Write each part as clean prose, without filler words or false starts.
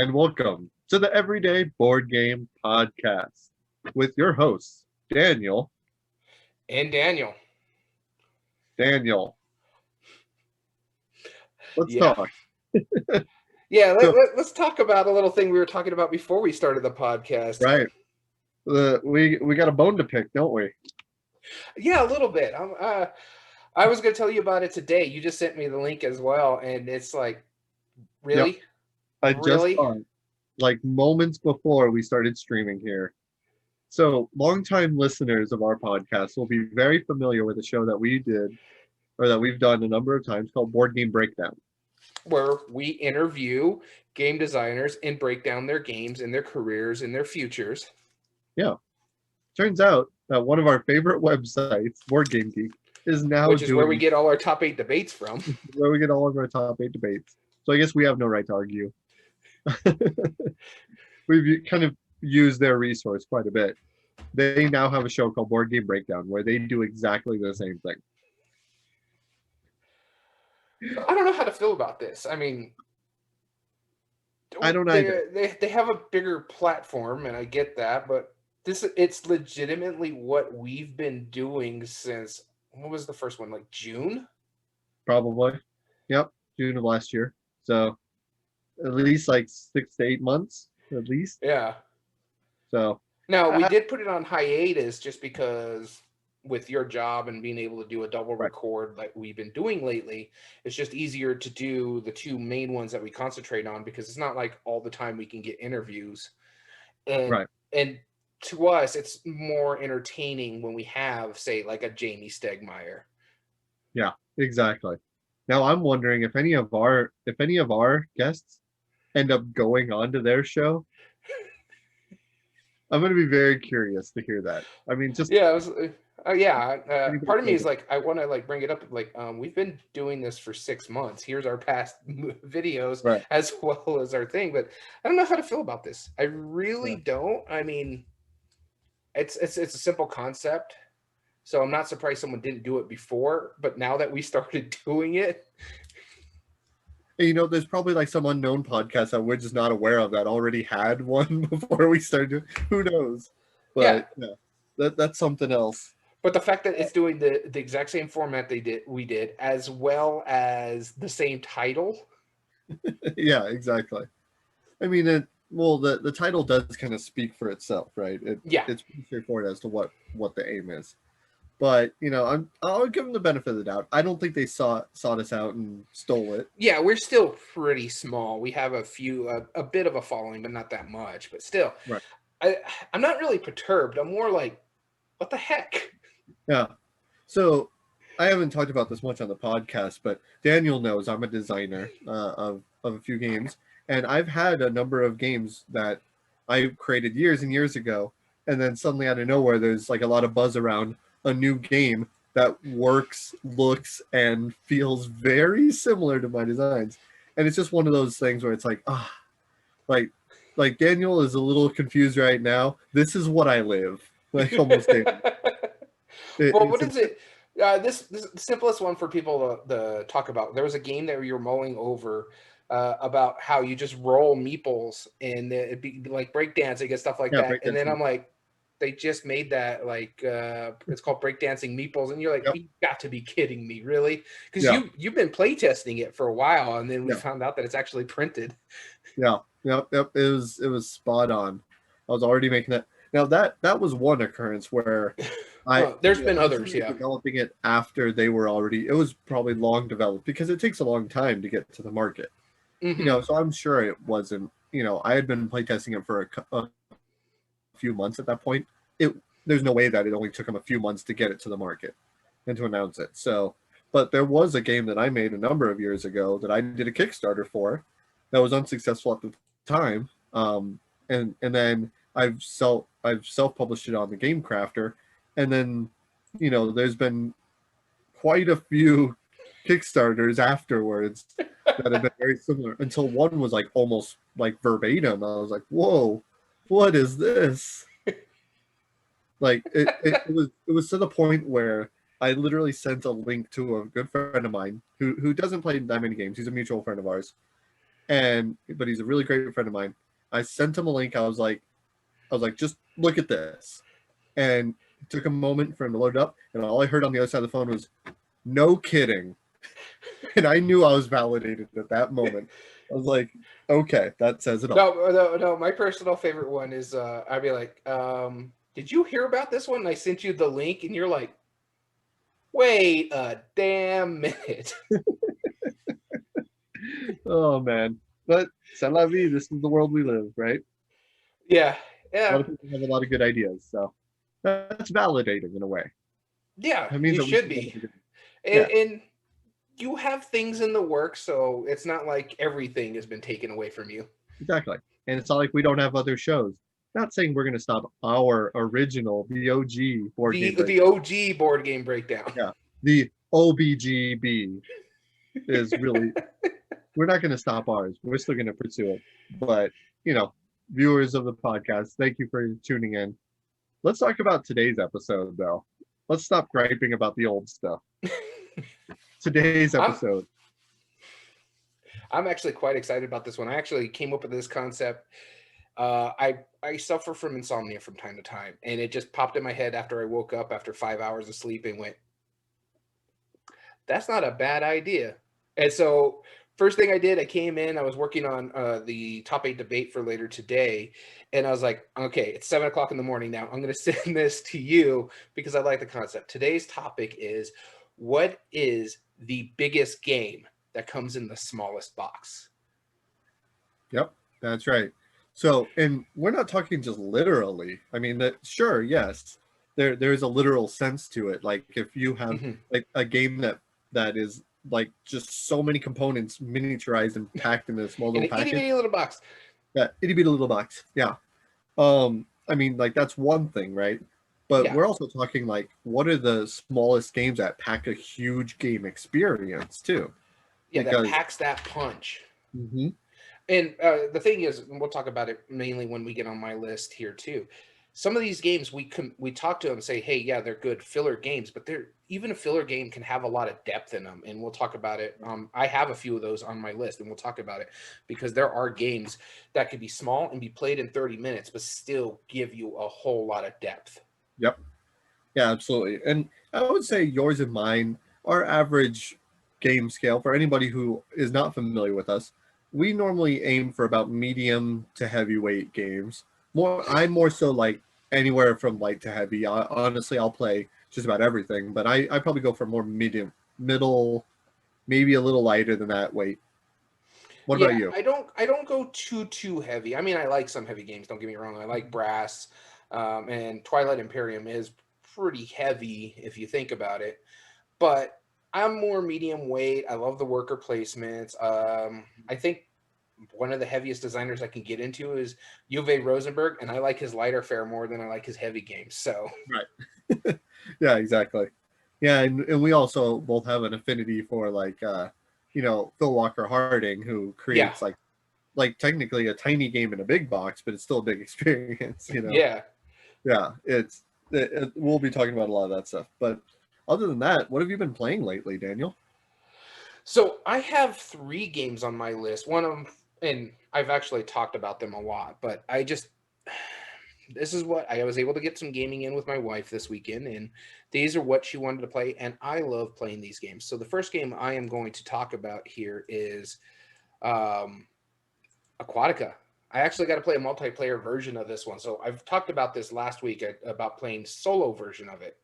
and welcome to the Everyday Board Game Podcast with your hosts, Daniel. And Daniel. Daniel. Let's Yeah. talk. Let's talk about a little thing we were talking about before we started the podcast. Right. We got a bone to pick, don't we? Yeah, a little bit. I was going to tell you about it today. You just sent me the link as well, and it's like, really? Yep. I just saw it, like moments before we started streaming here. So, longtime listeners of our podcast will be very familiar with a show that we did, or that we've done a number of times, called Board Game Breakdown, where we interview game designers and break down their games and their careers and their futures. Yeah. Turns out that one of our favorite websites, Board Game Geek, is now which is where we get all our top 8 debates from. Where we get all of our top 8 debates. So I guess we have no right to argue. We've kind of used their resource quite a bit. They now have a show called Board Game Breakdown where they do exactly the same thing. I don't know how to feel about this. I mean, I don't either. They have a bigger platform, and I get that, but it's legitimately what we've been doing since, what was the first one, like June? Probably. Yep, June of last year. So at least like 6 to 8 months, at least. Yeah. So now we did put it on hiatus just because with your job and being able to do a double record like we've been doing lately, it's just easier to do the 2 main ones that we concentrate on, because it's not like all the time we can get interviews. And to us, it's more entertaining when we have, say, like a Jamie Stegmaier. Yeah, exactly. Now I'm wondering if any of our guests end up going on to their show. I'm going to be very curious to hear that. I mean, just part of me is like, I want to like bring it up. Like, we've been doing this for 6 months. Here's our past videos as well as our thing. But I don't know how to feel about this. I really don't. I mean, it's a simple concept. So I'm not surprised someone didn't do it before. But now that we started doing it, you know, there's probably like some unknown podcast that we're just not aware of that already had one before we started doing. Who knows? But that's something else. But the fact that it's doing the exact same format we did, as well as the same title. Yeah, exactly. I mean, the title does kind of speak for itself, right? It's pretty straightforward as to what the aim is. But, you know, I'll give them the benefit of the doubt. I don't think they sought us out and stole it. Yeah, we're still pretty small. We have a bit of a following, but not that much. But still, I'm not really perturbed. I'm more like, what the heck? Yeah. So I haven't talked about this much on the podcast, but Daniel knows I'm a designer of a few games. And I've had a number of games that I created years and years ago. And then suddenly out of nowhere, there's like a lot of buzz around a new game that works, looks, and feels very similar to my designs. And it's just one of those things where it's like, like Daniel is a little confused right now. This is what I live. Like almost what is it? This the simplest one for people to talk about. There was a game that you were mulling over about how you just roll meeples and it'd be like breakdancing and stuff like that. And then I'm like, they just made that like it's called breakdancing meeples, and you're like, you got to be kidding me, really? Because you've been playtesting it for a while, and then we found out that it's actually printed. Yep. It was spot on. I was already making that. Now that was one occurrence where there's been others, developing it after they were already. It was probably long developed because it takes a long time to get to the market. Mm-hmm. You know, so I'm sure it wasn't. You know, I had been playtesting it for a few months at that point. There's no way that it only took them a few months to get it to the market and to announce it. So, but there was a game that I made a number of years ago that I did a Kickstarter for that was unsuccessful at the time. And then I've self-published it on the Game Crafter, and then, you know, there's been quite a few Kickstarters afterwards that have been very similar until one was like almost like verbatim. I was like, whoa, what is this? Like it was to the point where I literally sent a link to a good friend of mine who doesn't play that many games. He's a mutual friend of ours. but he's a really great friend of mine. I sent him a link. I was like, just look at this. And it took a moment for him to load it up, and all I heard on the other side of the phone was, "No kidding." And I knew I was validated at that moment. I was like, okay, that says it all. No. My personal favorite one is I'd be like, did you hear about this one? And I sent you the link, and you're like, wait a damn minute. Oh man, but c'est la vie. This is the world we live, right? Yeah. A lot of people have a lot of good ideas, so that's validating in a way. Yeah, That means you should be. And you have things in the works, so it's not like everything has been taken away from you. Exactly. And it's not like we don't have other shows. Not saying we're going to stop our original, the OG board game breakdown. The OG board game breakdown. Yeah. The OBGB is really, we're not going to stop ours. We're still going to pursue it. But, viewers of the podcast, thank you for tuning in. Let's talk about today's episode, though. Let's stop griping about the old stuff. Today's episode. I'm actually quite excited about this one. I actually came up with this concept. I suffer from insomnia from time to time, and it just popped in my head after I woke up after 5 hours of sleep and went, that's not a bad idea. And so first thing I did, I came in, I was working on the top 8 debate for later today, and I was like, okay, it's 7 o'clock in the morning now. I'm going to send this to you because I like the concept. Today's topic is, what is the biggest game that comes in the smallest box? Yep, that's right. So, and we're not talking just literally. I mean, that sure, yes, there's a literal sense to it. Like if you have like a game that is like just so many components miniaturized and packed in a small little package. Itty bitty little box. Yeah, itty bitty little box. Yeah. I mean, like that's one thing, right? But we're also talking like, what are the smallest games that pack a huge game experience too? Yeah, that packs that punch. Mm-hmm. And the thing is, and we'll talk about it mainly when we get on my list here too. Some of these games we talk to them and say, hey, yeah, they're good filler games, but even a filler game can have a lot of depth in them, and we'll talk about it. I have a few of those on my list, and we'll talk about it because there are games that could be small and be played in 30 minutes, but still give you a whole lot of depth. Yep. Yeah, absolutely. And I would say yours and mine, our average game scale for anybody who is not familiar with us, we normally aim for about medium to heavyweight games. I'm more so like anywhere from light to heavy. Honestly, I'll play just about everything, but I probably go for more medium, middle, maybe a little lighter than that weight. What about you? I don't go too heavy. I mean, I like some heavy games, don't get me wrong. I like Brass, and Twilight Imperium is pretty heavy if you think about it, but I'm more medium weight. I love the worker placements. I think one of the heaviest designers I can get into is Uwe Rosenberg, and I like his lighter fare more than I like his heavy games. So right. Yeah, exactly. Yeah, and we also both have an affinity for like Phil Walker Harding, who creates like technically a tiny game in a big box, but it's still a big experience, Yeah. Yeah, we'll be talking about a lot of that stuff. But other than that, what have you been playing lately, Daniel? So I have 3 games on my list. One of them, and I've actually talked about them a lot, but this is what I was able to get some gaming in with my wife this weekend, and these are what she wanted to play, and I love playing these games. So the first game I am going to talk about here is Aquatica. I actually got to play a multiplayer version of this one. So I've talked about this last week about playing solo version of it.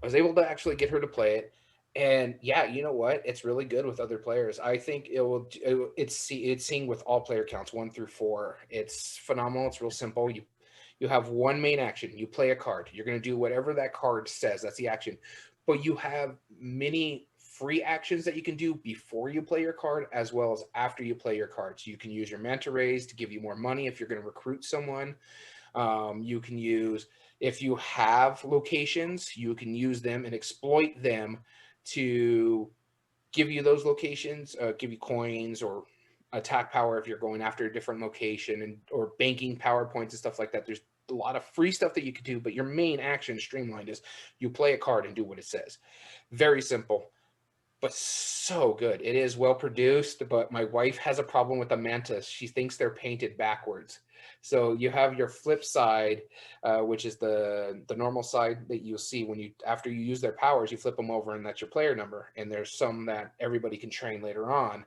I was able to actually get her to play it. And yeah, you know what? It's really good with other players. I think it's seeing with all player counts 1 through 4. It's phenomenal. It's real simple. You have one main action. You play a card. You're going to do whatever that card says. That's the action. But you have many free actions that you can do before you play your card as well as after you play your card. So you can use your manta rays to give you more money if you're going to recruit someone. You can use, if you have locations, you can use them and exploit them to give you those locations, give you coins or attack power if you're going after a different location, or banking power points and stuff like that. There's a lot of free stuff that you can do, but your main action streamlined is you play a card and do what it says. Very simple. but so good. It is well produced, but my wife has a problem with the mantis. She thinks they're painted backwards. So you have your flip side, which is the normal side that you'll see when you after you use their powers, you flip them over, and that's your player number. And there's some that everybody can train later on.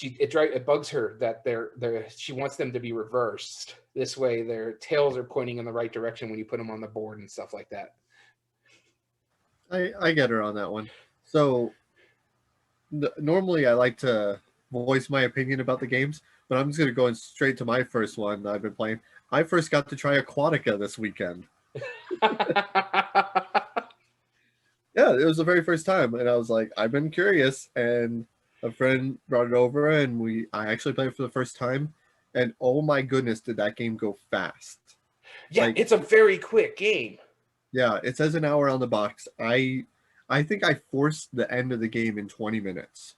It bugs her that she wants them to be reversed. This way, their tails are pointing in the right direction when you put them on the board and stuff like that. I get her on that one. So normally I like to voice my opinion about the games, but I'm just going to go straight to my first one that I've been playing. I first got to try Aquatica this weekend. Yeah, it was the very first time, and I was like, I've been curious, and a friend brought it over, and I actually played it for the first time, and oh my goodness, did that game go fast. Yeah, it's a very quick game. Yeah, it says an hour on the box. I think I forced the end of the game in 20 minutes.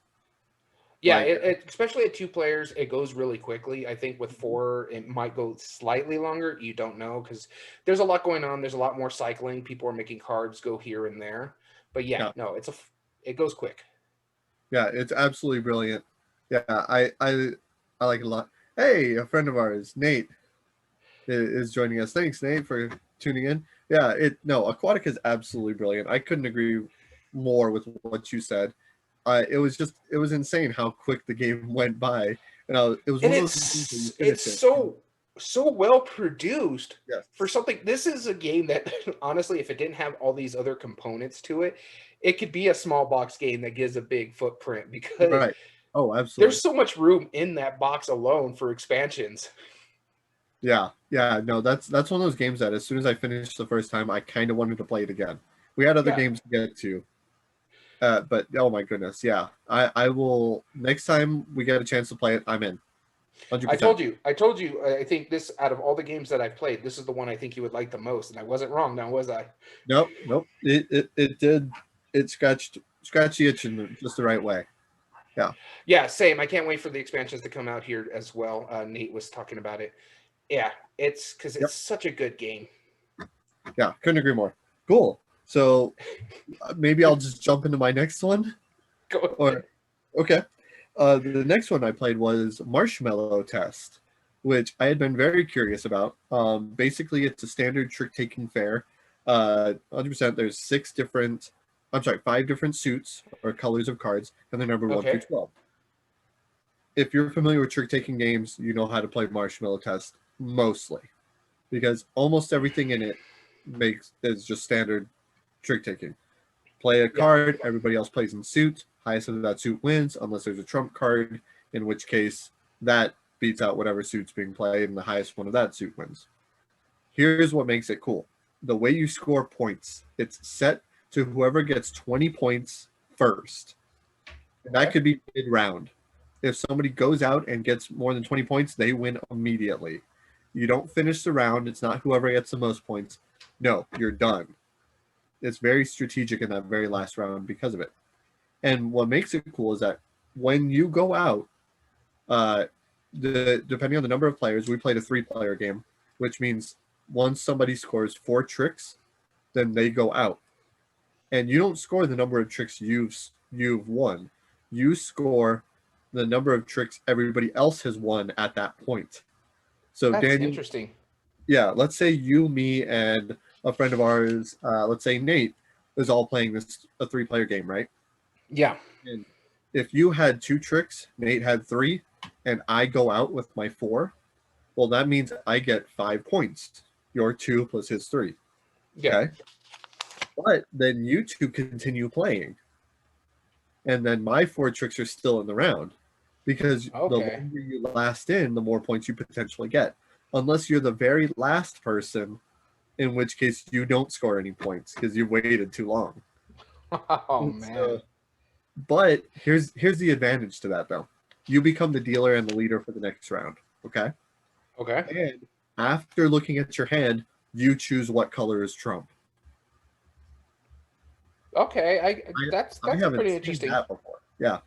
Yeah, especially at 2 players, it goes really quickly. I think with 4, it might go slightly longer. You don't know because there's a lot going on. There's a lot more cycling. People are making cards go here and there. But yeah. No, it goes quick. Yeah, it's absolutely brilliant. Yeah, I like it a lot. Hey, a friend of ours, Nate, is joining us. Thanks, Nate, for tuning in. Yeah, Aquatica is absolutely brilliant. I couldn't agree more with what you said. It was insane how quick the game went by, and it was one of those things that it's so well produced. Yes. For something. This is a game that honestly, if it didn't have all these other components to it, it could be a small box game that gives a big footprint because right. Oh, absolutely. There's so much room in that box alone for expansions. Yeah, no, that's one of those games that as soon as I finished the first time, I kind of wanted to play it again. We had other games to get to, but oh my goodness, yeah, I will next time we get a chance to play it. I'm in. 100%. I told you. I think this out of all the games that I've played, this is the one I think you would like the most, and I wasn't wrong. Now was I? Nope. It did. It scratched the itch in just the right way. Yeah. Yeah, same. I can't wait for the expansions to come out here as well. Nate was talking about it. Yeah, it's because it's such a good game. Yeah, couldn't agree more. Cool. So maybe I'll just jump into my next one. Go ahead. Okay. The next one I played was Marshmallow Test, which I had been very curious about. Basically, it's a standard trick-taking fair. 100%. There's 5 different suits or colors of cards, and they're numbered 1 through 12. If you're familiar with trick-taking games, you know how to play Marshmallow Test mostly, because almost everything in it is just standard trick-taking. Play a card, everybody else plays in suit. Highest of that suit wins, unless there's a trump card, in which case that beats out whatever suit's being played, and the highest one of that suit wins. Here's what makes it cool. The way you score points, it's set to whoever gets 20 points first. And that could be mid-round. If somebody goes out and gets more than 20 points, they win immediately. You don't finish the round. It's not whoever gets the most points. No, you're done. It's very strategic in that very last round because of it. And what makes it cool is that when you go out, depending on the number of players, we played a 3-player game, which means once somebody scores 4 tricks, then they go out. And you don't score the number of tricks you've won. You score the number of tricks everybody else has won at that point. So that's Daniel, interesting. Yeah, let's say you, me, and a friend of ours, let's say Nate, is all playing a 3-player game, right? Yeah. And if you had 2 tricks, Nate had 3, and I go out with my 4, well, that means I get 5 points. Your 2 plus his 3. Yeah. Okay? But then you 2 continue playing. And then my 4 tricks are still in the round. Because the longer you last in, the more points you potentially get. Unless you're the very last person, in which case you don't score any points because you waited too long. Oh, man. But here's the advantage to that, though. You become the dealer and the leader for the next round, okay? Okay. And after looking at your hand, you choose what color is trump. Okay, that's pretty interesting. That before. Yeah.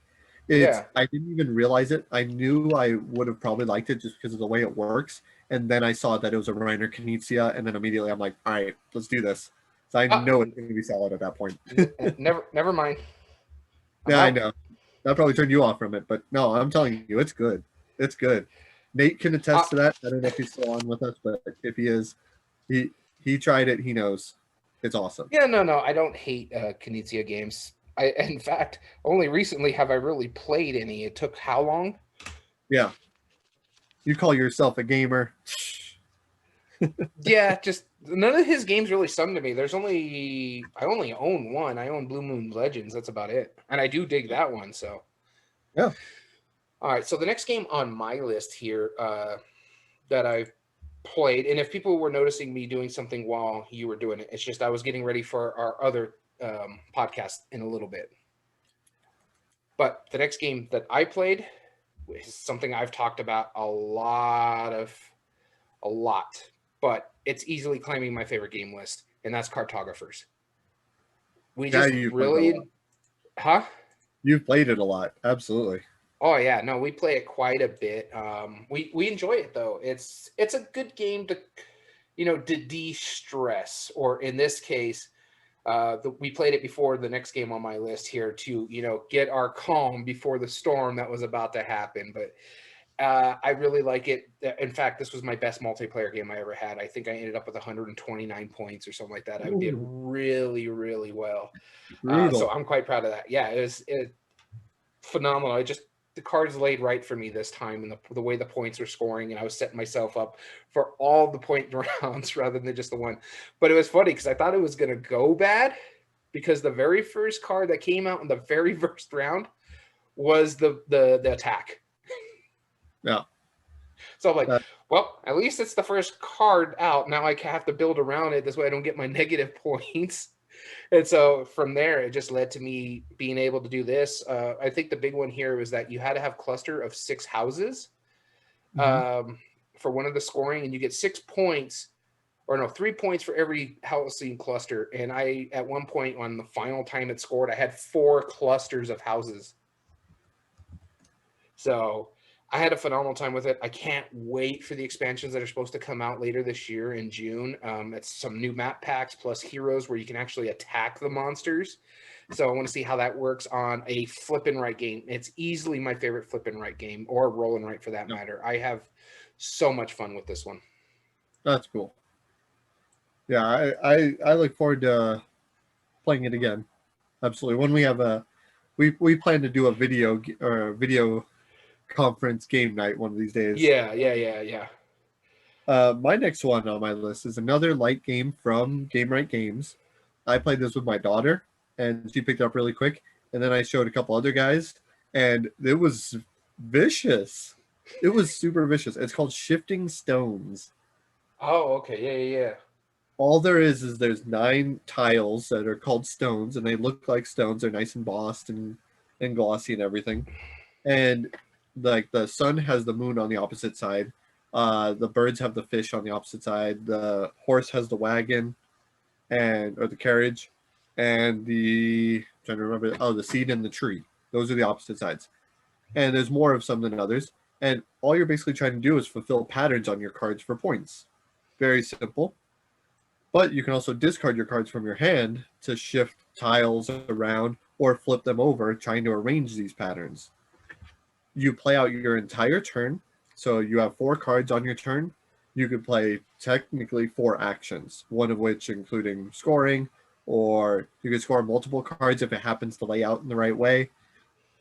I didn't even realize it. I knew I would have probably liked it just because of the way it works. And then I saw that it was a Reiner Knizia, and then immediately I'm like, all right, let's do this. So I know it's going to be solid at that point. Never mind. Yeah, I know. That probably turned you off from it, but no, I'm telling you, it's good. It's good. Nate can attest to that. I don't know if he's still on with us, but if he is, he he tried it. He knows. It's awesome. Yeah, no, I don't hate Knizia games. In fact, only recently have I really played any. It took how long? Yeah. You call yourself a gamer. Yeah, just none of his games really sung to me. I only own one. I own Blue Moon Legends. That's about it. And I do dig that one, so. Yeah. All right, so the next game on my list here that I've played, and if people were noticing me doing something while you were doing it, it's just I was getting ready for our other podcast in a little bit. But the next game that I played is something I've talked about a lot, but it's easily climbing my favorite game list, and that's Cartographers. We just really, huh? You've played it a lot, absolutely. Oh yeah, no, we play it quite a bit. We enjoy it though. It's a good game to, to de-stress, or in this case, we played it before the next game on my list here to get our calm before the storm that was about to happen. But I really like it. In fact, this was my best multiplayer game I ever had. I think I ended up with 129 points or something like that. I did really, really well. So I'm quite proud of that. Yeah, it was phenomenal. The cards laid right for me this time, and the way the points were scoring, and I was setting myself up for all the point rounds rather than just the one. But it was funny because I thought it was going to go bad because the very first card that came out in the very first round was the attack. Yeah. So I'm like, well, at least it's the first card out. Now I have to build around it. This way I don't get my negative points. And so from there, it just led to me being able to do this. I think the big one here was that you had to have cluster of 6 houses for one of the scoring, and you get 6 points, or no, 3 points for every housing cluster. And I, at one point on the final time it scored, I had 4 clusters of houses. So I had a phenomenal time with it. I can't wait for the expansions that are supposed to come out later this year in June. It's some new map packs plus heroes where you can actually attack the monsters. So I want to see how that works on a flip and right game. It's easily my favorite flip and right game, or roll and right for that matter. I have so much fun with this one. That's cool. Yeah, I look forward to playing it again. Absolutely. When we have we plan to do a video conference game night one of these days. Yeah. My next one on my list is another light game from Game Right Games. I played this with my daughter, and she picked it up really quick. And then I showed a couple other guys, and it was vicious. It was super vicious. It's called Shifting Stones. Oh, okay. Yeah. All there is there's 9 tiles that are called stones, and they look like stones. They're nice embossed and glossy and everything. And like the sun has the moon on the opposite side. The birds have the fish on the opposite side. The horse has the wagon or the carriage, and I'm trying to remember. Oh, the seed and the tree. Those are the opposite sides. And there's more of some than others. And all you're basically trying to do is fulfill patterns on your cards for points. Very simple. But you can also discard your cards from your hand to shift tiles around or flip them over, trying to arrange these patterns. You play out your entire turn. So you have 4 cards on your turn. You could play technically 4 actions, one of which including scoring, or you could score multiple cards if it happens to lay out in the right way.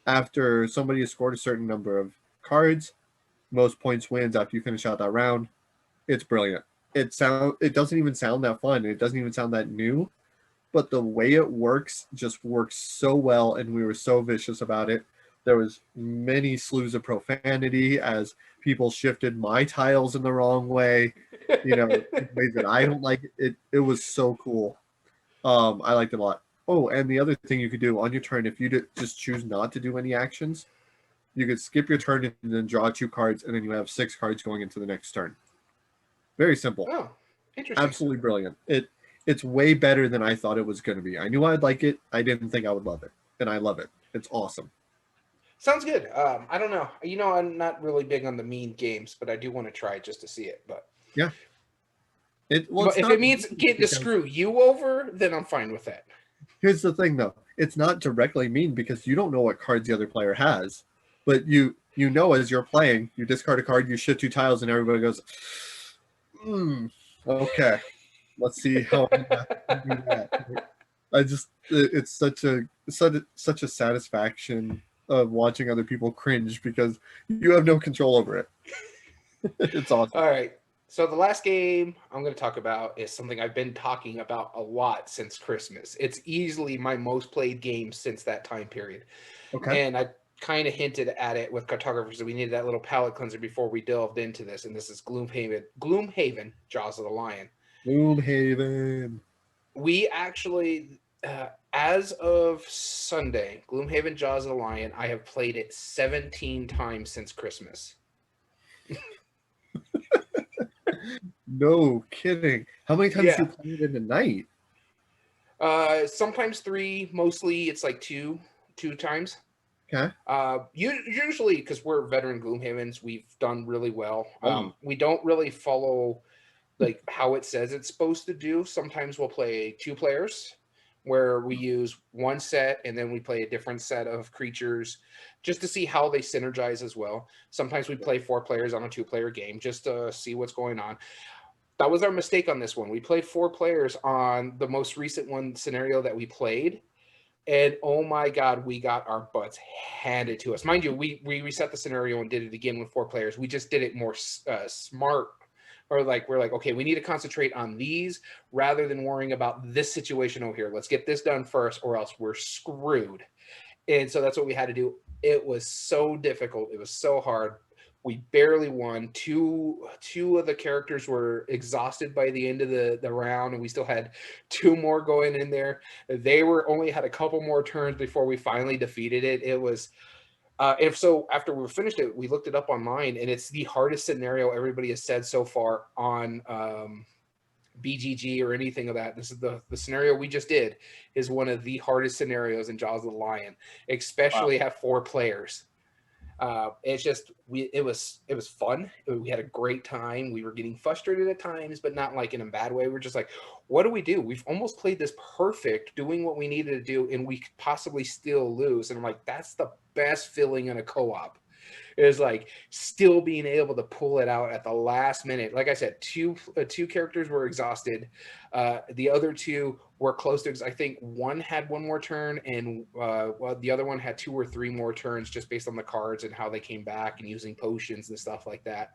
After somebody has scored a certain number of cards, most points wins after you finish out that round. It's brilliant. It doesn't even sound that fun. It doesn't even sound that new, but the way it works just works so well, and we were so vicious about it. There was many slews of profanity as people shifted my tiles in the wrong way, ways that I don't like it. It was so cool. I liked it a lot. Oh, and the other thing you could do on your turn, if you just choose not to do any actions, you could skip your turn and then draw 2 cards, and then you have 6 cards going into the next turn. Very simple. Oh, interesting. Absolutely brilliant. It's way better than I thought it was going to be. I knew I'd like it. I didn't think I would love it, and I love it. It's awesome. Sounds good. I don't know. I'm not really big on the mean games, but I do want to try it just to see it. But yeah, if it means getting to screw you over, then I'm fine with that. Here's the thing, though. it's not directly mean because you don't know what cards the other player has, but you know as you're playing, you discard a card, you shift 2 tiles, and everybody goes, okay, let's see how I'm gonna do that. It's such a satisfaction of watching other people cringe because you have no control over it. It's awesome. All right. So the last game I'm going to talk about is something I've been talking about a lot since Christmas. It's easily my most played game since that time period. Okay. And I kind of hinted at it with cartographers that we needed that little palate cleanser before we delved into this. And this is Gloomhaven, Jaws of the Lion. Gloomhaven. We actually, as of Sunday, Gloomhaven, Jaws of the Lion, I have played it 17 times since Christmas. No kidding. How many times do you play it in a night? Sometimes 3. Mostly it's like two times. Okay. Usually, because we're veteran Gloomhavens, we've done really well. We don't really follow like how it says it's supposed to do. Sometimes we'll play 2 players, where we use one set and then we play a different set of creatures just to see how they synergize as well. Sometimes we play 4 players on a 2-player game just to see what's going on. That was our mistake on this one. We played 4 players on the most recent one scenario that we played. And oh my God, we got our butts handed to us. Mind you, we reset the scenario and did it again with 4 players. We just did it more smart. Or like, we're like, okay, we need to concentrate on these rather than worrying about this situation over here. Let's get this done first or else we're screwed. And so that's what we had to do. It was so difficult. It was so hard. We barely won. Two of the characters were exhausted by the end of the round, and we still had 2 more going in there. They only had a couple more turns before we finally defeated it. It was after we finished it, we looked it up online, and it's the hardest scenario everybody has said so far on BGG or anything of that. This is the scenario we just did is one of the hardest scenarios in Jaws of the Lion, especially at 4 players. It's just it was fun. We had a great time. We were getting frustrated at times, but not like in a bad way. We're just like, what do we do? We've almost played this perfect, doing what we needed to do, and we could possibly still lose. And I'm like, that's the best feeling in a co-op. Is like still being able to pull it out at the last minute. Like I said, two characters were exhausted. The other 2 were close to. I think one had 1 more turn, and the other one had 2 or 3 more turns, just based on the cards and how they came back and using potions and stuff like that.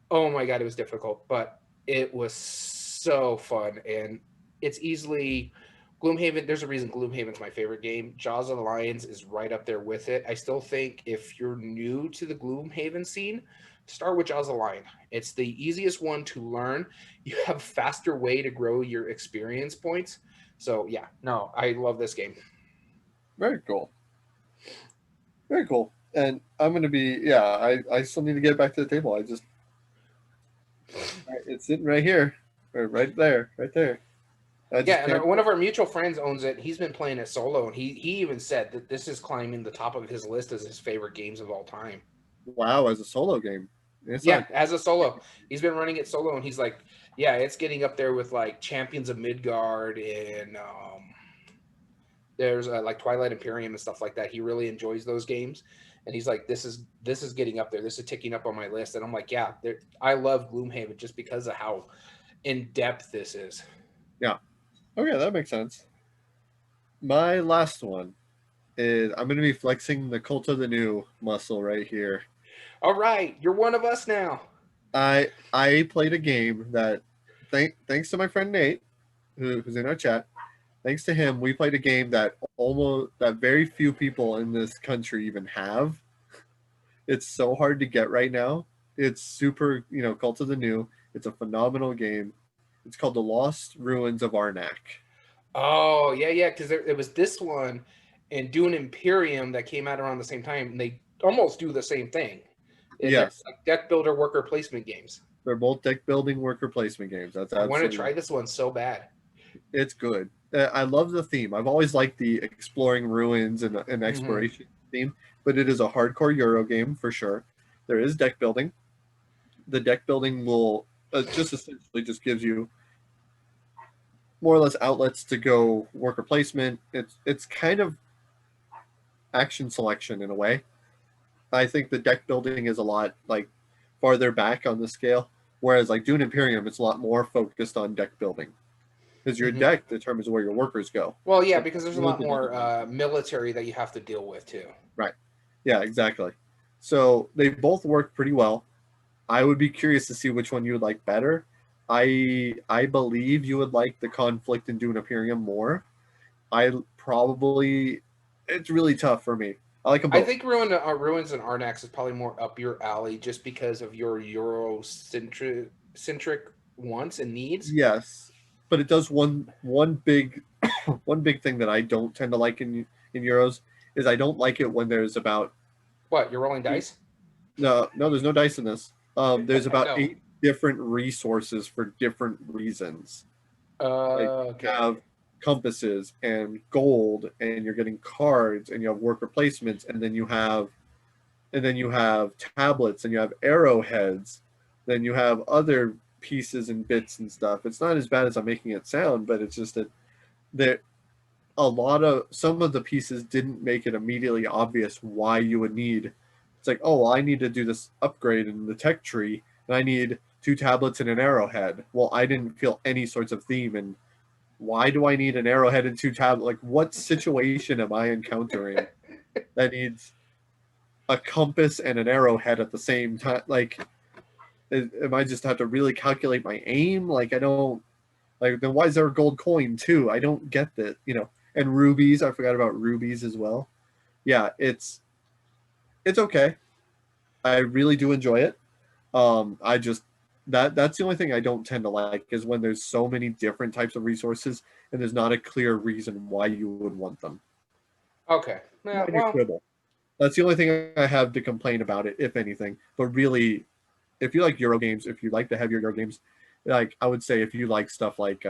Oh my God, it was difficult, but it was so fun, and it's easily. Gloomhaven, there's a reason Gloomhaven's my favorite game. Jaws of the Lions is right up there with it. I still think if you're new to the Gloomhaven scene, start with Jaws of the Lion. It's the easiest one to learn. You have a faster way to grow your experience points. So yeah, no, I love this game. Very cool. Very cool. And I'm going to be, I still need to get back to the table. It's sitting right here, right there. And one of our mutual friends owns it. He's been playing it solo, and he even said that this is climbing the top of his list as his favorite games of all time. Wow, as a solo game. As a solo. He's been running it solo, and he's like, yeah, it's getting up there with like Champions of Midgard and there's like Twilight Imperium and stuff like that. He really enjoys those games, and he's like, this is getting up there. This is ticking up on my list, and I'm like, yeah, I love Gloomhaven just because of how in depth this is. Yeah. Okay, that makes sense. My last one is I'm going to be flexing the Cult of the New muscle right here. All right, you're one of us now. I played a game that, thanks to my friend Nate, who's in our chat, thanks to him, we played a game that very few people in this country even have. It's so hard to get right now. It's super, Cult of the New. It's a phenomenal game. It's called The Lost Ruins of Arnak. Oh, yeah, because it was this one and Dune Imperium that came out around the same time, and they almost do the same thing. Yes. Like deck builder worker placement games. They're both deck building worker placement games. I want to try this one so bad. It's good. I love the theme. I've always liked the exploring ruins and exploration theme, but it is a hardcore Euro game for sure. There is deck building. The deck building will just essentially just gives you more or less outlets to go worker placement. It's kind of action selection in a way. I think the deck building is a lot like farther back on the scale, whereas like Dune Imperium, it's a lot more focused on deck building because your deck determines where your workers go. Well, yeah, It's because there's a really lot more military that you have to deal with too. right. Yeah, exactly. So they both work pretty well. I would be curious to see which one you would like better. I believe you would like the conflict in Dune Imperium more. I probably it's really tough for me. I like them I both. think Ruins and Arnax is probably more up your alley just because of your Eurocentric wants and needs. Yes, but it does one big one big thing that I don't tend to like in Euros is I don't like it when there's about What, you're rolling dice? no there's no dice in this. There's about No. 8 different resources for different reasons. Like you Okay. have compasses and gold, and you're getting cards, and you have work replacements, and then you have tablets, and you have arrowheads, then you have other pieces and bits and stuff. It's not as bad as I'm making it sound, but it's just that there a lot of some of the pieces didn't make it immediately obvious why you would need. It's like, oh, well, I need to do this upgrade in the tech tree, and I need 2 tablets and an arrowhead. Well, I didn't feel any sorts of theme, and why do I need an arrowhead and 2 tablets? Like, what situation am I encountering that needs a compass and an arrowhead at the same time? Like, am I just have to really calculate my aim? Like, I don't like. Then why is there a gold coin too? I don't get that. And rubies. I forgot about rubies as well. Yeah, it's okay. I really do enjoy it. I just that's the only thing I don't tend to like is when there's so many different types of resources and there's not a clear reason why you would want them. Okay. Yeah, Minor well, quibble. That's the only thing I have to complain about it, if anything. But really, if you like Euro games, if you like the heavier Euro games, like I would say if you like stuff like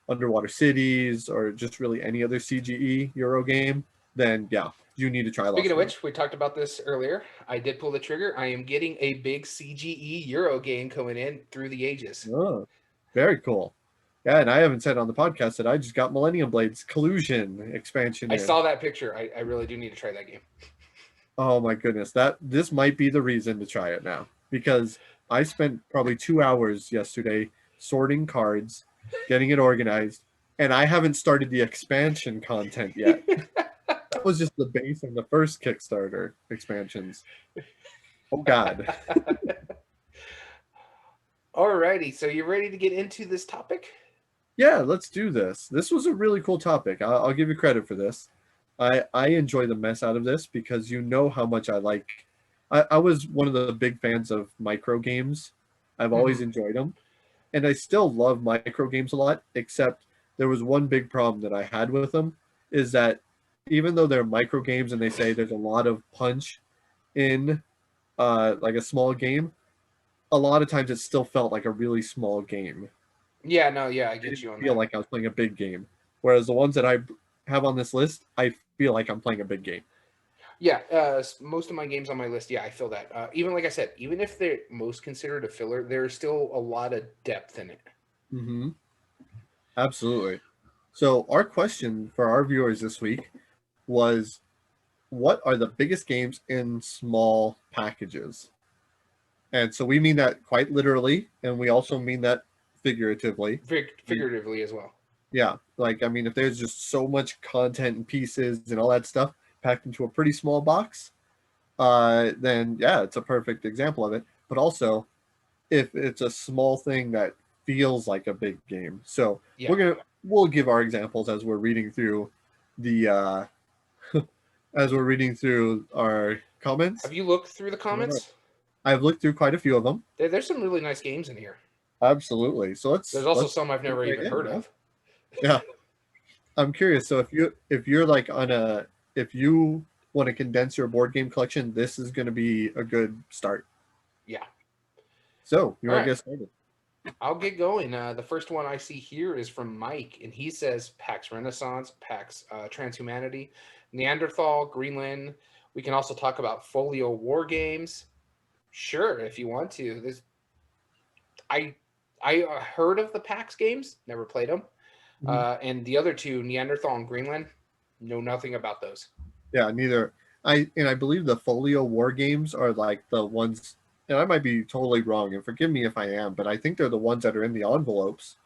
Underwater Cities or just really any other CGE Euro game, then yeah, you need to try speaking Lost of World. which, we talked about this earlier. I did pull the trigger. I am getting a big CGE Euro game coming in through the ages. Oh, very cool. Yeah, and I haven't said on the podcast that I just got Millennium Blades Collusion expansion I in. saw that picture. I really do need to try that game. Oh my goodness, this might be the reason to try it now because I spent probably 2 hours yesterday sorting cards, getting it organized, and I haven't started the expansion content yet. That was just the base of the first Kickstarter expansions. Oh God. Alrighty, so you ready to get into this topic? Yeah, let's do this. This was a really cool topic. I'll give you credit for this. I enjoy the mess out of this because you know how much I like. I was one of the big fans of micro games. I've always enjoyed them, and I still love micro games a lot. Except there was one big problem that I had with them, is that even though they're micro games and they say there's a lot of punch in like a small game, a lot of times it still felt like a really small game. Yeah, no, yeah, I I get didn't you on feel that. like I was playing a big game. Whereas the ones that I have on this list, I feel like I'm playing a big game. Yeah, most of my games on my list, yeah, I feel that. Even like I said, even if they're most considered a filler, there's still a lot of depth in it. Mm-hmm. Absolutely. So our question for our viewers this week was, what are the biggest games in small packages? And so we mean that quite literally, and we also mean that figuratively. Figuratively as well. Yeah, like I mean, if there's just so much content and pieces and all that stuff packed into a pretty small box, then yeah, it's a perfect example of it. But also, if it's a small thing that feels like a big game, so Yeah. we'll give our examples as we're reading through the as we're reading through our comments. Have you looked through the comments? I've looked through quite a few of them. There's some really nice games in here. Absolutely. So There's also let's some I've never right even in, heard huh? of. Yeah. I'm curious. So if you're like if you want to condense your board game collection, this is going to be a good start. Yeah. So you All want to right. get started? I'll get going. The first one I see here is from Mike, and he says PAX Renaissance, PAX Transhumanity, Neanderthal, Greenland. We can also talk about Folio War Games. Sure, if you want to. I heard of the PAX games, never played them. And the other two, Neanderthal and Greenland, know nothing about those. Yeah, neither. I believe the Folio War games are like the ones, and I might be totally wrong, and forgive me if I am, but I think they're the ones that are in the envelopes,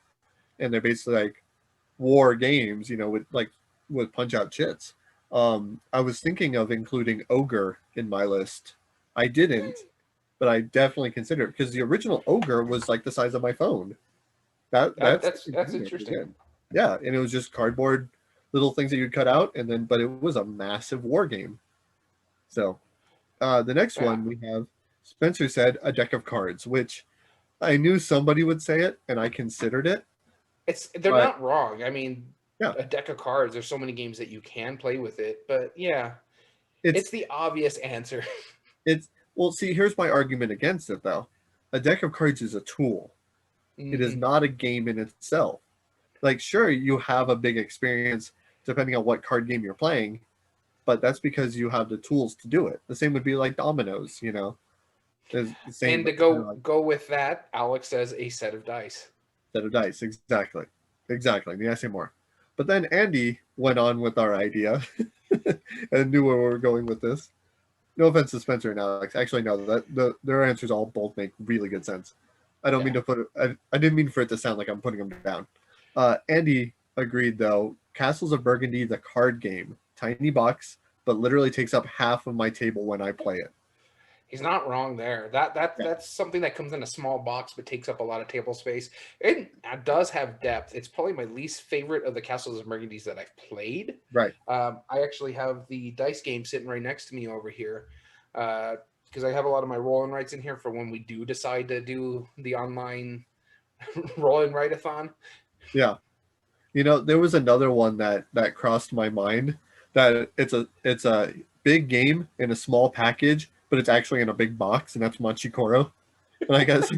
and they're basically like war games, with punch out chits. I was thinking of including Ogre in my list. I didn't, but I definitely consider it because the original Ogre was like the size of my phone. That's interesting. Yeah, and it was just cardboard little things that you'd cut out, but it was a massive war game. So the next one we have, Spencer said a deck of cards, which I knew somebody would say it, and I considered it. They're not wrong. I mean, yeah, a deck of cards. There's so many games that you can play with it, but yeah, it's the obvious answer. Well, see, here's my argument against it, though. A deck of cards is a tool. Mm-hmm. It is not a game in itself. Like, sure, you have a big experience depending on what card game you're playing, but that's because you have the tools to do it. The same would be like dominoes, The same, and to go with that, Alex says a set of dice. Set of dice, exactly. Need I say more? But then Andy went on with our idea and knew where we were going with this. No offense to Spencer and Alex. Actually, no, their answers all both make really good sense. I don't mean to put it, I didn't mean for it to sound like I'm putting them down. Andy agreed, though. Castles of Burgundy, the card game, tiny box, but literally takes up half of my table when I play it. He's not wrong there. That's something that comes in a small box but takes up a lot of table space. It does have depth. It's probably my least favorite of the Castles of Burgundies that I've played. Right. I actually have the dice game sitting right next to me over here because I have a lot of my roll and writes in here for when we do decide to do the online roll and write-a-thon. Yeah. There was another one that crossed my mind, that it's a big game in a small package, but it's actually in a big box, and that's Monchicoro. And I guess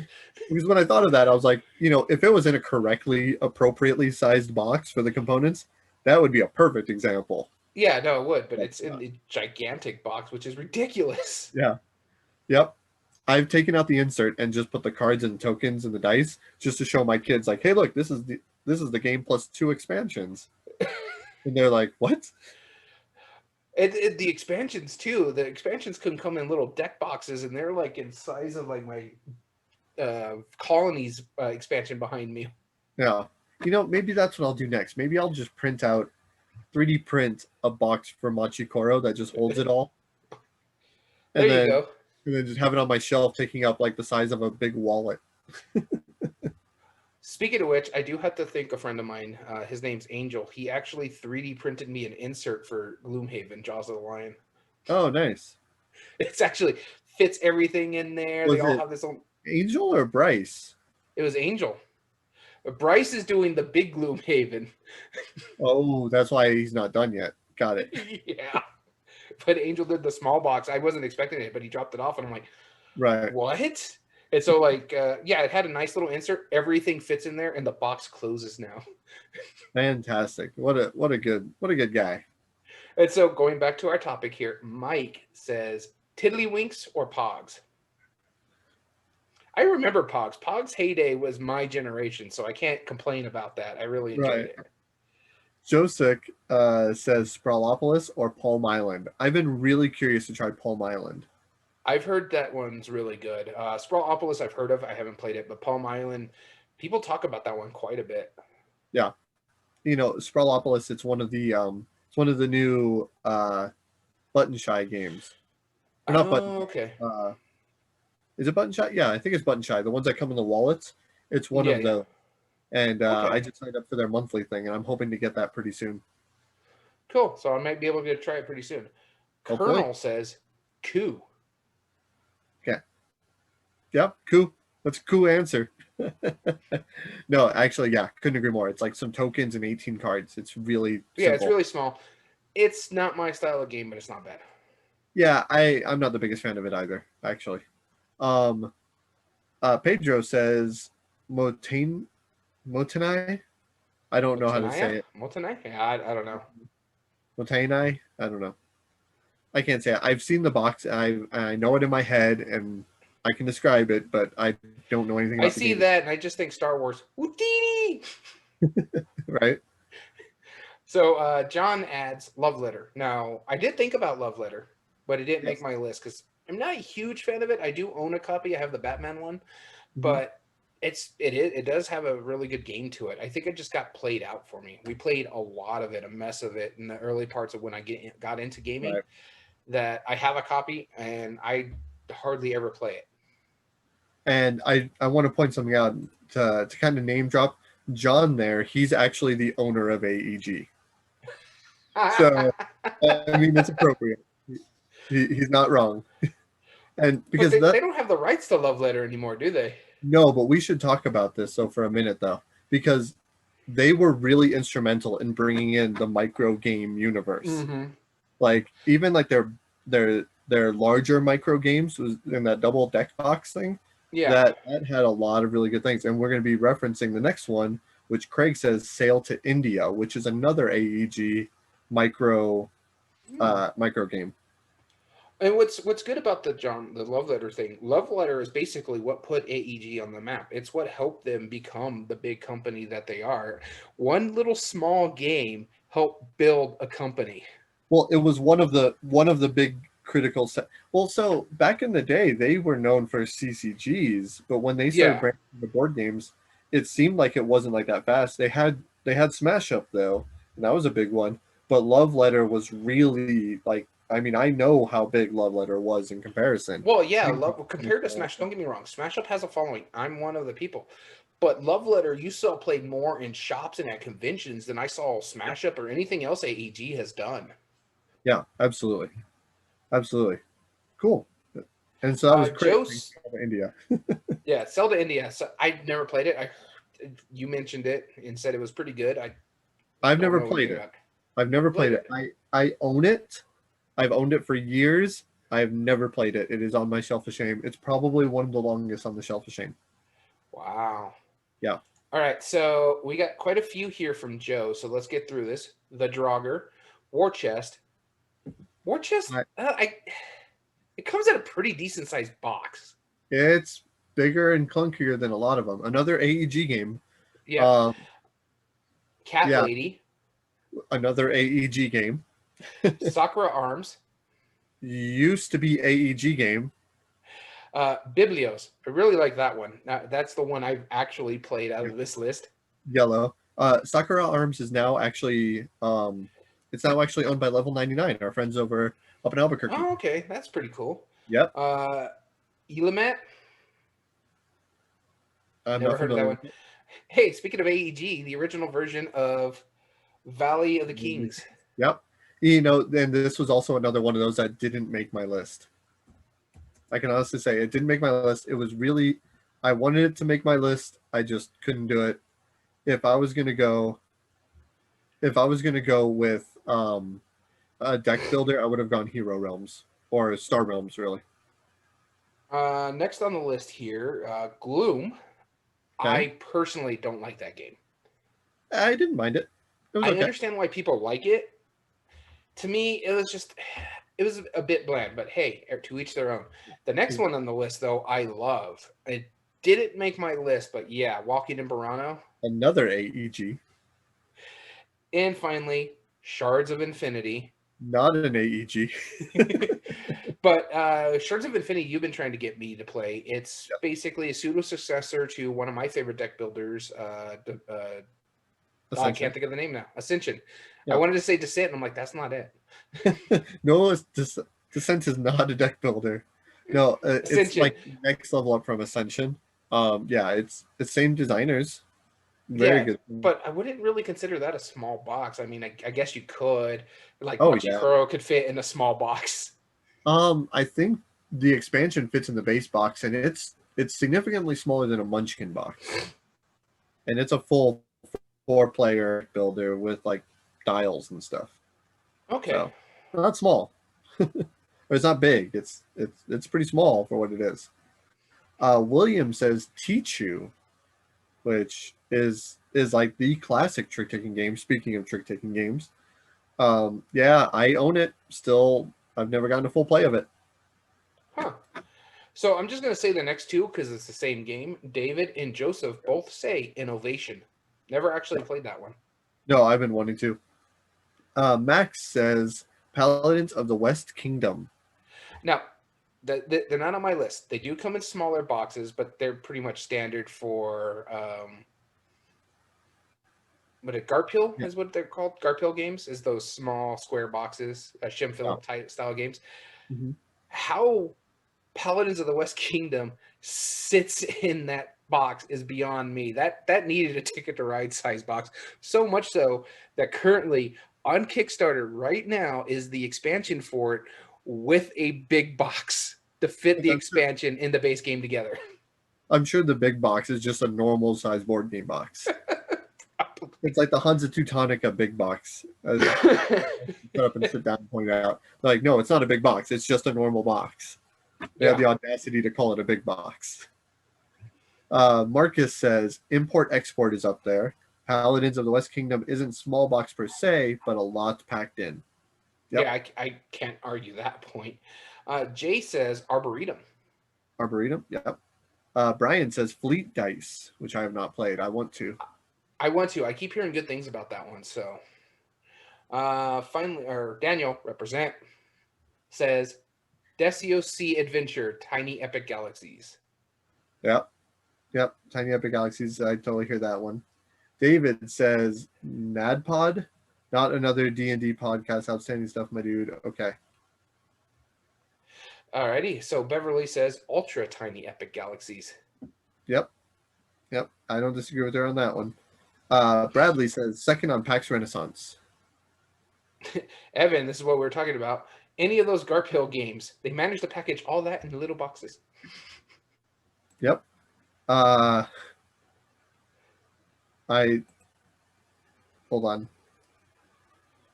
because when I thought of that, I was like, if it was in a appropriately sized box for the components, that would be a perfect example. Yeah, no, it would, but it's in a gigantic box, which is ridiculous. Yeah. Yep. I've taken out the insert and just put the cards and tokens and the dice just to show my kids, like, hey, look, this is the game plus 2 expansions. And they're like, what? The expansions too. The expansions can come in little deck boxes, and they're like in size of like my colonies expansion behind me. Yeah, maybe that's what I'll do next. Maybe I'll just 3D print a box for Monchicoro that just holds it all. And there you go. And then just have it on my shelf, taking up like the size of a big wallet. Speaking of which, I do have to thank a friend of mine. His name's Angel. He actually 3D printed me an insert for Gloomhaven, Jaws of the Lion. Oh, nice. It's actually fits everything in there. They all have this own. Angel or Bryce? It was Angel. Bryce is doing the big Gloomhaven. Oh, that's why he's not done yet. Got it. Yeah. But Angel did the small box. I wasn't expecting it, but he dropped it off, and I'm like, right. What? And so, it had a nice little insert. Everything fits in there, and the box closes now. Fantastic! What a good guy. And so, going back to our topic here, Mike says, "Tiddlywinks or Pogs?" I remember Pogs. Pogs' heyday was my generation, so I can't complain about that. I really enjoyed it. Josek says Sprawlopolis or Palm Island. I've been really curious to try Palm Island. I've heard that one's really good. Sprawlopolis I've heard of. I haven't played it, but Palm Island, people talk about that one quite a bit. Yeah. Sprawlopolis, it's one of the new Button Shy games. Or not Button. Okay. Is it Button Shy? Yeah, I think it's Button Shy. The ones that come in the wallets. It's one of those. And I just signed up for their monthly thing, and I'm hoping to get that pretty soon. Cool. So I might be able to try it pretty soon. Hopefully. Colonel says, "Coup." Okay. Yep, coup. That's a cool answer. No, actually, yeah, couldn't agree more. It's like some tokens and 18 cards. It's really simple. It's really small. It's not my style of game, but it's not bad. Yeah, I'm not the biggest fan of it either, actually. Pedro says Motenai. I don't know how to say it. Motenai? Yeah, I don't know. Motenai? I don't know. I can't say it. I've seen the box, and I know it in my head, and I can describe it, but I don't know anything about it. I see that, and I just think Star Wars. Houdini! Right. So John adds Love Letter. Now, I did think about Love Letter, but it didn't make my list because I'm not a huge fan of it. I do own a copy. I have the Batman one, but it does have a really good game to it. I think it just got played out for me. We played a lot of it, a mess of it in the early parts of when I got into gaming. Right. That I have a copy and I hardly ever play it. And I want to point something out to kind of name drop John there. He's actually the owner of AEG. So, I mean, it's appropriate. He's not wrong. And because they don't have the rights to Love Letter anymore, do they? No, but we should talk about this so for a minute though, because they were really instrumental in bringing in the micro game universe. Mm-hmm. Like even like their larger micro games was in that double deck box thing. Yeah, that had a lot of really good things, and we're going to be referencing the next one, which Craig says Sail to India, which is another AEG micro game. and what's good about the Love Letter thing? Love Letter is basically what put AEG on the map. It's what helped them become the big company that they are. One little small game helped build a company. Well, it was one of the big critical well, so back in the day they were known for CCGs, but when they started branching the board games, it seemed like it wasn't like that fast. They had Smash Up though, and that was a big one, but Love Letter was really like, I mean, I know how big Love Letter was in comparison. Well, yeah, compared to Smash, don't get me wrong, Smash Up has a following. I'm one of the people. But Love Letter, you saw played more in shops and at conventions than I saw Smash Up or anything else AEG has done. Yeah, absolutely. Absolutely. Cool. And so that was Joe's India. Yeah, Sail to India. So I never played it. You mentioned it and said it was pretty good. I've never played it. I've never played it. I own it. I've owned it for years. I've never played it. It is on my shelf of shame. It's probably one of the longest on the shelf of shame. Wow. Yeah. All right. So we got quite a few here from Joe. So let's get through this. The Draugr, War Chest. War Chest, it comes in a pretty decent sized box. It's bigger and clunkier than a lot of them. Another AEG game. Yeah. Cat Lady. Another AEG game. Sakura Arms. Used to be AEG game. Biblios. I really like that one. That's the one I've actually played out of this list. Yellow. Sakura Arms is now actually it's now actually owned by Level 99, our friends up in Albuquerque. Oh, okay. That's pretty cool. Yep. Elamet. Never heard of that one. Hey, speaking of AEG, the original version of Valley of the Kings. Yep. You know, and this was also another one of those that didn't make my list. I can honestly say it didn't make my list. It was really, I wanted it to make my list. I just couldn't do it. If I was gonna go with a deck builder, I would have gone Hero Realms or Star Realms, really. Next on the list here, Gloom. Okay. I personally don't like that game. I didn't mind it. I understand why people like it. To me, it was a bit bland, but hey, to each their own. The next one on the list, though, I love. It didn't make my list, but yeah, Walking in Burano. Another AEG. And finally, Shards of Infinity. Not an AEG. But Shards of Infinity, you've been trying to get me to play. It's basically a pseudo-successor to one of my favorite deck builders. I can't think of the name now. Ascension. Yep. I wanted to say Descent, and I'm like, that's not it. No, Descent is not a deck builder. No, it's like next level up from Ascension. It's the same designers. Very good. But I wouldn't really consider that a small box. I mean, I guess you could. Like, Monchicoro could fit in a small box. I think the expansion fits in the base box, and it's significantly smaller than a Munchkin box. And it's a full 4-player builder with like dials and stuff. Okay. So, not small. Or it's not big. It's pretty small for what it is. William says Tichu, which is like the classic trick-taking game. Speaking of trick-taking games. I own it still. I've never gotten a full play of it. Huh. So I'm just going to say the next two because it's the same game. David and Joseph both say Innovation. Never actually played that one. No, I've been wanting to. Max says Paladins of the West Kingdom. Now, they're not on my list. They do come in smaller boxes, but they're pretty much standard for Garphill is what they're called. Garphill games is those small square boxes, Shimfield type style games. Mm-hmm. How Paladins of the West Kingdom sits in that box is beyond me. That needed a Ticket to Ride size box. So much so that currently on Kickstarter right now is the expansion for it with a big box to fit the expansion in the base game together. I'm sure the big box is just a normal size board game box. It's like the Hansa Teutonica big box. Put up and sit down and point out. Like, no, it's not a big box. It's just a normal box. They have the audacity to call it a big box. Marcus says import-export is up there. Paladins of the West Kingdom isn't small box per se, but a lot packed in. Yep. Yeah, I can't argue that point. Jay says Arboretum. Arboretum, yep. Brian says Fleet Dice, which I have not played. I want to. I keep hearing good things about that one. So, finally, or Daniel represent says Decio Sea Adventure, Tiny Epic Galaxies. Yep. Tiny Epic Galaxies. I totally hear that one. David says NADPod, not another D&D podcast. Outstanding stuff, my dude. Okay. Alrighty. So Beverly says Ultra Tiny Epic Galaxies. Yep. I don't disagree with her on that one. Bradley says second on PAX Renaissance. Evan, this is what we were talking about. Any of those Garphill games, they managed to package all that in little boxes. Yep. Hold on.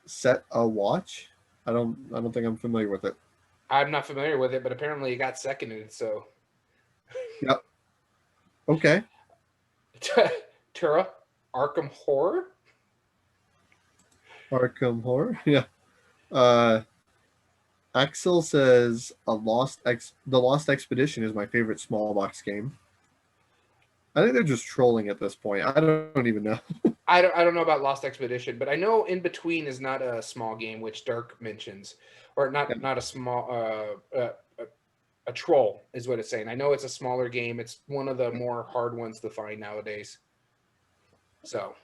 Set a Watch? I don't think I'm familiar with it. I'm not familiar with it, but apparently it got seconded, so. Yep. Okay. Tura, Arkham Horror? Arkham Horror? Yeah. Axel says The Lost Expedition is my favorite small box game. I think they're just trolling at this point. I don't even know. I don't know about Lost Expedition, but I know In Between is not a small game, which Dirk mentions, or not a small a troll is what it's saying. I know it's a smaller game. It's one of the more hard ones to find nowadays. So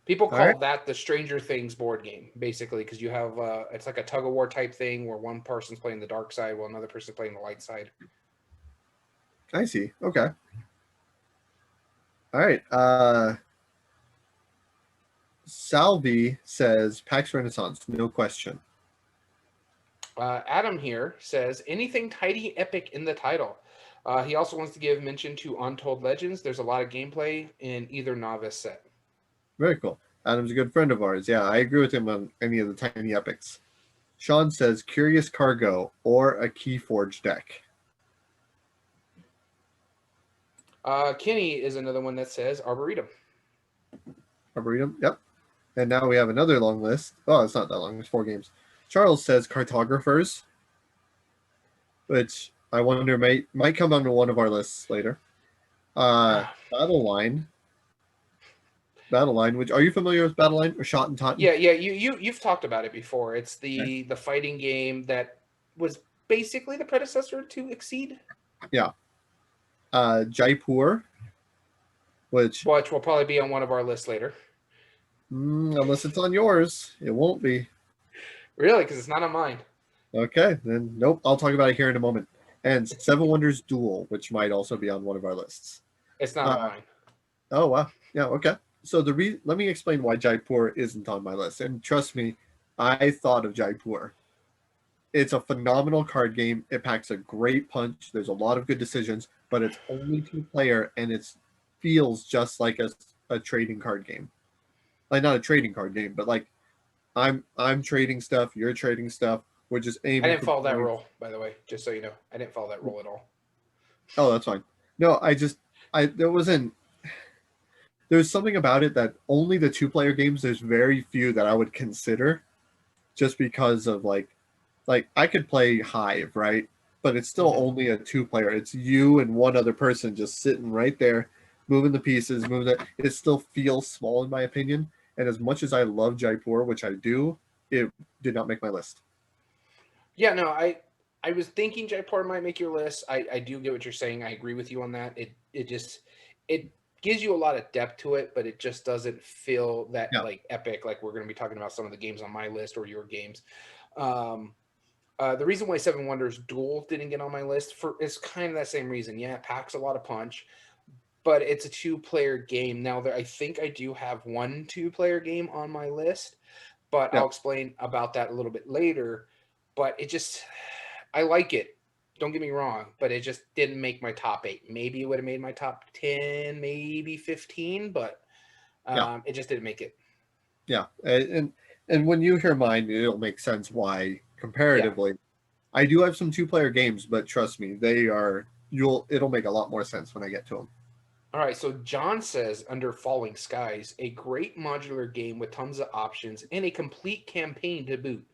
people call that the Stranger Things board game, basically, because you have it's like a tug of war type thing where one person's playing the dark side while another person's playing the light side. I see. Okay. All right. Salvi says PAX Renaissance, no question. Adam here says anything Tiny Epic in the title. He also wants to give mention to Untold Legends. There's a lot of gameplay in either novice set. Very cool. Adam's a good friend of ours. Yeah, I agree with him on any of the Tiny Epics. Sean says Curious Cargo or a Keyforge deck. Kenny is another one that says Arboretum. Arboretum, yep. And now we have another long list. Oh, it's not that long. It's 4 games. Charles says Cartographers, which I wonder might come onto one of our lists later. Battle Line, which are you familiar with Battle Line or Shot and Totten? Yeah. You've talked about it before. It's the fighting game that was basically the predecessor to Exceed. Yeah. Jaipur, which will probably be on one of our lists later. Unless it's on yours, it won't be. Really? Because it's not on mine. Okay, then nope. I'll talk about it here in a moment. And Seven Wonders Duel, which might also be on one of our lists. It's not on mine. Oh, wow. Yeah, okay. So let me explain why Jaipur isn't on my list. And trust me, I thought of Jaipur. It's a phenomenal card game. It packs a great punch. There's a lot of good decisions, but it's only 2-player, and it feels just like a trading card game. Like, not a trading card game, but like I'm trading stuff, you're trading stuff. We're just aiming. I didn't follow that rule, by the way, just so you know. I didn't follow that rule at all. Oh, that's fine. No, there's something about it that only the 2-player games, there's very few that I would consider, just because of like I could play Hive, right? But it's still only a 2-player. It's you and one other person just sitting right there moving the pieces, it still feels small in my opinion. And as much as I love Jaipur, which I do, it did not make my list. Yeah, no, I was thinking Jaipur might make your list. I do get what you're saying. I agree with you on that. It gives you a lot of depth to it, but it just doesn't feel that like epic. Like we're going to be talking about some of the games on my list or your games. The reason why Seven Wonders Duel didn't get on my list is kind of that same reason. Yeah, it packs a lot of punch, but it's a 2-player game. Now, I think I do have 1 2-player game on my list, but I'll explain about that a little bit later. But I like it. Don't get me wrong, but it just didn't make my top 8. Maybe it would have made my top 10, maybe 15, but it just didn't make it. Yeah, and when you hear mine, it'll make sense why comparatively. I do have some 2-player games, but trust me, it'll make a lot more sense when I get to them. All right, so John says under Falling Skies, a great modular game with tons of options and a complete campaign to boot.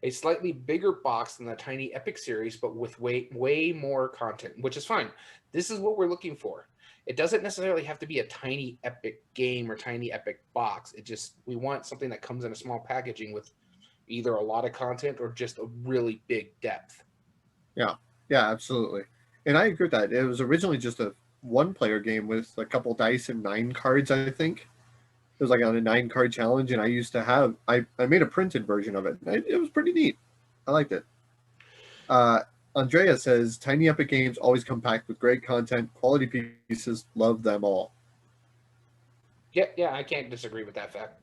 A slightly bigger box than the Tiny Epic series, but with way more content, which is fine. This is what we're looking for. It doesn't necessarily have to be a Tiny Epic game or Tiny Epic box. We want something that comes in a small packaging with either a lot of content or just a really big depth. Yeah, absolutely. And I agree with that. It was originally just a 1-player game with a couple dice and 9 cards, I think. It was like on a 9-card challenge, and I used to have I made a printed version of it. It was pretty neat. I liked it. Andrea says Tiny Epic games always come packed with great content, quality pieces. Love them all. Yeah, I can't disagree with that fact.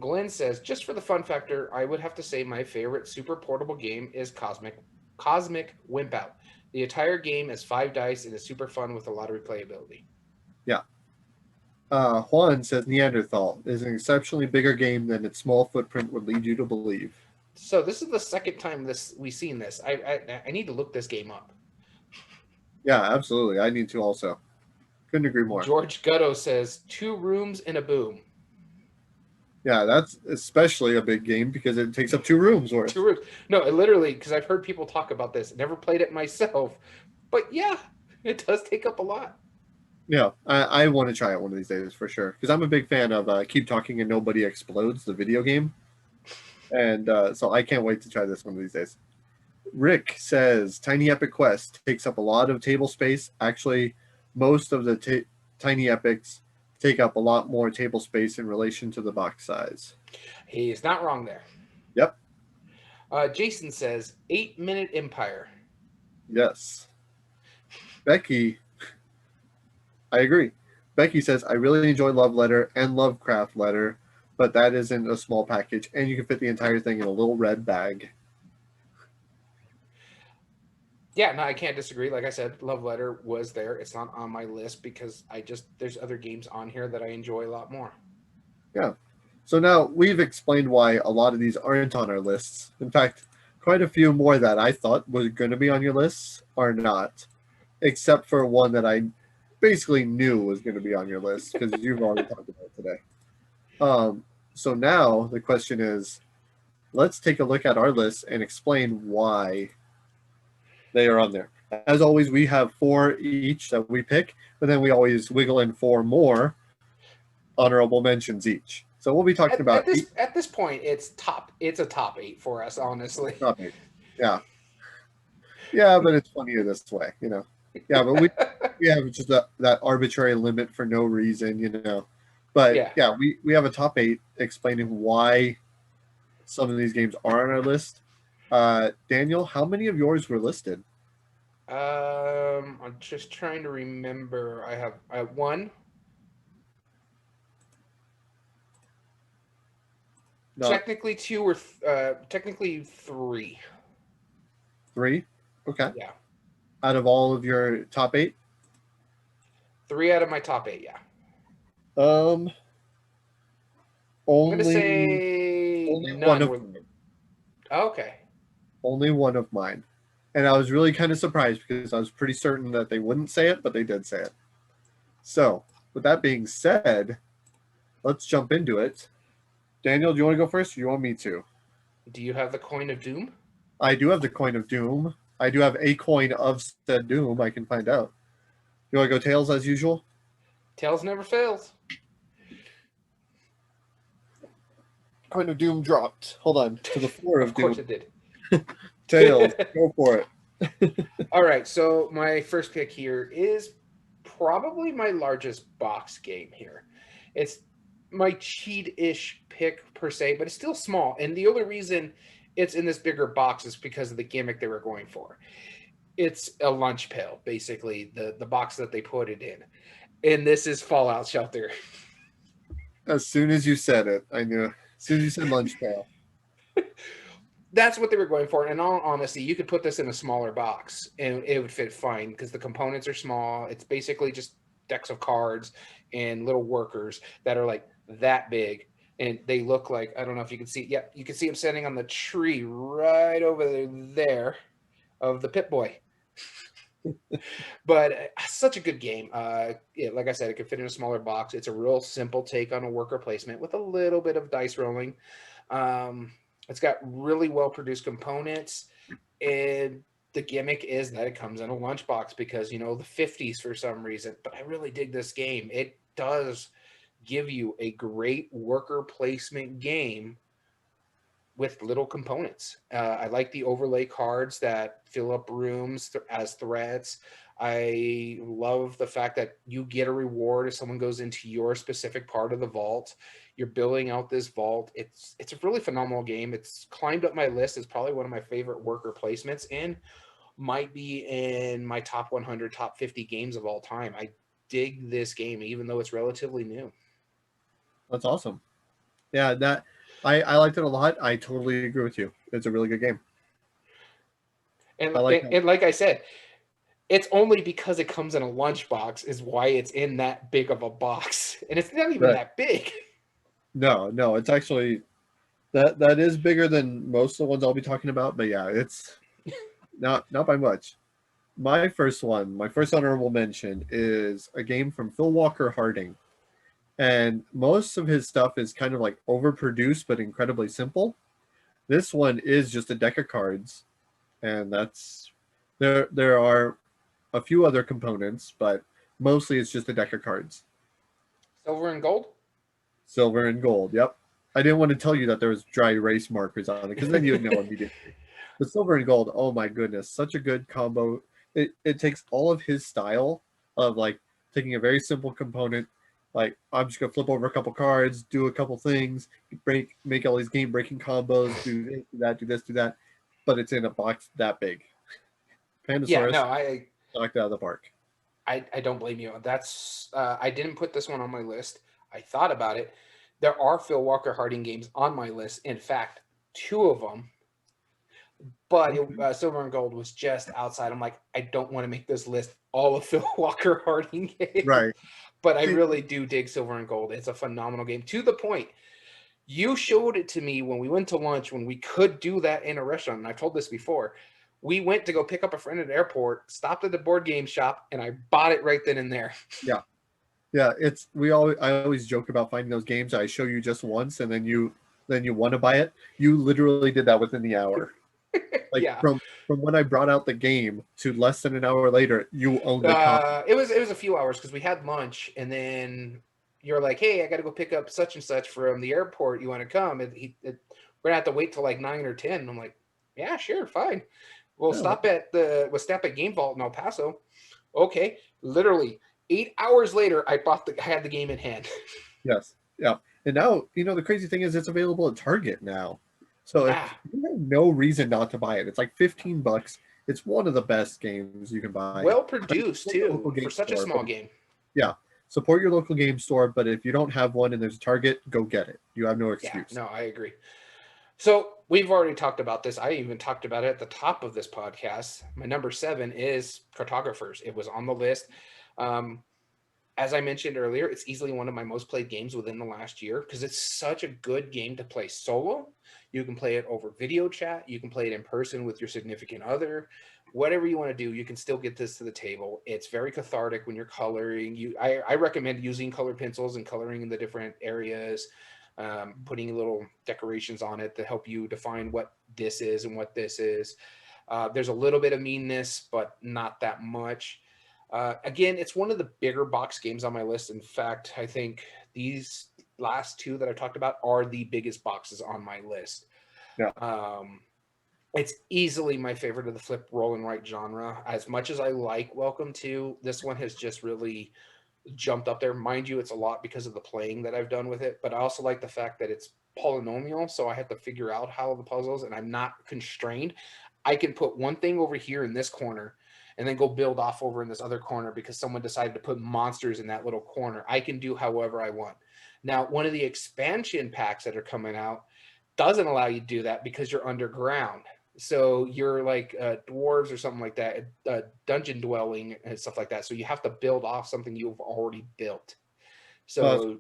Glenn says, just for the fun factor, I would have to say my favorite super portable game is Cosmic Wimp Out. The entire game is 5 dice and is super fun with a lot of replayability. Yeah. Juan says Neanderthal is an exceptionally bigger game than its small footprint would lead you to believe. So this is the second time we've seen this. I need to look this game up. Yeah, absolutely. I need to also. Couldn't agree more. George Gutto says 2 rooms and a boom. Yeah, that's especially a big game because it takes up 2 rooms worth. 2 rooms. No, it literally, because I've heard people talk about this. Never played it myself. But yeah, it does take up a lot. Yeah, I want to try it one of these days for sure. Because I'm a big fan of Keep Talking and Nobody Explodes, the video game. And so I can't wait to try this one of these days. Rick says Tiny Epic Quest takes up a lot of table space. Actually, most of the Tiny Epics take up a lot more table space in relation to the box size. He's not wrong there. Yep. Jason says 8-Minute Empire. Yes. Becky, I agree. Becky says, I really enjoy Love Letter and Lovecraft Letter, but that isn't a small package, and you can fit the entire thing in a little red bag. Yeah, no, I can't disagree. Like I said, Love Letter was there. It's not on my list because there's other games on here that I enjoy a lot more. Yeah. So now we've explained why a lot of these aren't on our lists. In fact, quite a few more that I thought were going to be on your lists are not, except for one that I basically knew was going to be on your list because you've already talked about it today. So now the question is, let's take a look at our list and explain why they are on there. As always, we have 4 each that we pick, but then we always wiggle in 4 more honorable mentions each. So we'll be talking about at this point. It's a top 8 for us, honestly. Top 8, yeah, but it's funnier this way, Yeah, but we have just that arbitrary limit for no reason, But yeah, we have a top 8 explaining why some of these games are on our list. Daniel, how many of yours were listed? I'm just trying to remember. I have 1. No. Technically 2 or technically 3. 3? Okay. Yeah. Out of all of your top 8? 3 out of my top 8, yeah. Only, I'm gonna say only one of mine. Okay. Only one of mine. And I was really kind of surprised because I was pretty certain that they wouldn't say it, but they did say it. So, with that being said, let's jump into it. Daniel, do you want to go first or do you want me to? Do you have the Coin of Doom? I do have the Coin of Doom. I do have a coin of said Doom. I can find out. You want to go tails as usual? Tails never fails. Coin of Doom dropped. Hold on. To the floor of Doom. Of course it did. Tails, go for it. All right, so my first pick here is probably my largest box game here. It's my cheat-ish pick per se, but it's still small. And the only reason it's in this bigger box is because of the gimmick they were going for. It's a lunch pail, basically, the box that they put it in. And this is Fallout Shelter. As soon as you said it, I knew. As soon as you said lunch pail. That's what they were going for. And in all honesty, you could put this in a smaller box and it would fit fine because the components are small. It's basically just decks of cards and little workers that are like that big. And they look like, I don't know if you can see, yeah, you can see them sitting on the tree right over there of the Pip-Boy. But such a good game. Yeah, like I said, it could fit in a smaller box. It's a real simple take on a worker placement with a little bit of dice rolling. It's got really well-produced components, and the gimmick is that it comes in a lunchbox because, you know, the 50s for some reason. But I really dig this game. It does give you a great worker placement game with little components. I like the overlay cards that fill up rooms as threats. I love the fact that you get a reward if someone goes into your specific part of the vault. You're building out this vault. It's a really phenomenal game. It's climbed up my list. It's probably one of my favorite worker placements and might be in my top 100, top 50 games of all time. I dig this game, even though it's relatively new. That's awesome. Yeah, that I liked it a lot. I totally agree with you. It's a really good game. And like I said, it's only because it comes in a lunchbox is why it's in that big of a box. And it's not even that big. No, it's actually that is bigger than most of the ones I'll be talking about, but yeah, it's not by much. My first honorable mention is a game from Phil Walker Harding. And most of his stuff is kind of like overproduced but incredibly simple. This one is just a deck of cards, and that's there are a few other components, but mostly it's just a deck of cards. Silver and gold? Silver and gold, yep. I didn't want to tell you that there was dry erase markers on it because then you'd know immediately. But silver and gold, oh my goodness, such a good combo. It takes all of his style of like taking a very simple component, like I'm just gonna flip over a couple cards, do a couple things, make all these game breaking combos, do this, do that, do this, do that, but it's in a box that big. Pandasaurus, yeah, no, I knocked out of the park. I don't blame you. That's I didn't put this one on my list. I thought about it. There are Phil Walker Harding games on my list. In fact, 2 of them. But Silver and Gold was just outside. I'm like, I don't want to make this list all of Phil Walker Harding games. Right. But I really do dig Silver and Gold. It's a phenomenal game. To the point, you showed it to me when we went to lunch, when we could do that in a restaurant. And I've told this before. We went to go pick up a friend at the airport, stopped at the board game shop, and I bought it right then and there. Yeah. Yeah, I always joke about finding those games I show you just once and then you want to buy it. You literally did that within the hour. Like yeah. from when I brought out the game to less than an hour later, you owned the copy. It was a few hours because we had lunch and then you're like, hey, I got to go pick up such and such from the airport. You want to come? We're gonna have to wait till like 9 or 10. And I'm like, yeah, sure, fine. We'll stop at Game Vault in El Paso. Okay, literally 8 hours later, I had the game in hand. Yes, yeah, and now the crazy thing is it's available at Target now, so you have no reason not to buy it. It's like $15. It's one of the best games you can buy. Well produced too for such a small game. Yeah, support your local game store, but if you don't have one and there's a Target, go get it. You have no excuse. Yeah, no, I agree. So we've already talked about this. I even talked about it at the top of this podcast. My number 7 is Cartographers. It was on the list. As I mentioned earlier, it's easily one of my most played games within the last year because it's such a good game to play solo. You can play it over video chat. You can play it in person with your significant other. Whatever you want to do, you can still get this to the table. It's very cathartic when you're coloring. I recommend using colored pencils and coloring in the different areas. Putting little decorations on it to help you define what this is and what this is. There's a little bit of meanness, but not that much. Again, it's one of the bigger box games on my list. In fact, I think these last two that I talked about are the biggest boxes on my list. Yeah. It's easily my favorite of the flip roll and write genre. As much as I like Welcome to, this one has just really jumped up there. Mind you, it's a lot because of the playing that I've done with it, but I also like the fact that it's polynomial, so I have to figure out how the puzzles, and I'm not constrained. I can put one thing over here in this corner and then go build off over in this other corner because someone decided to put monsters in that little corner. I can do however I want. Now, one of the expansion packs that are coming out doesn't allow you to do that because you're underground. So you're like dwarves or something like that, dungeon dwelling and stuff like that. So you have to build off something you've already built. So,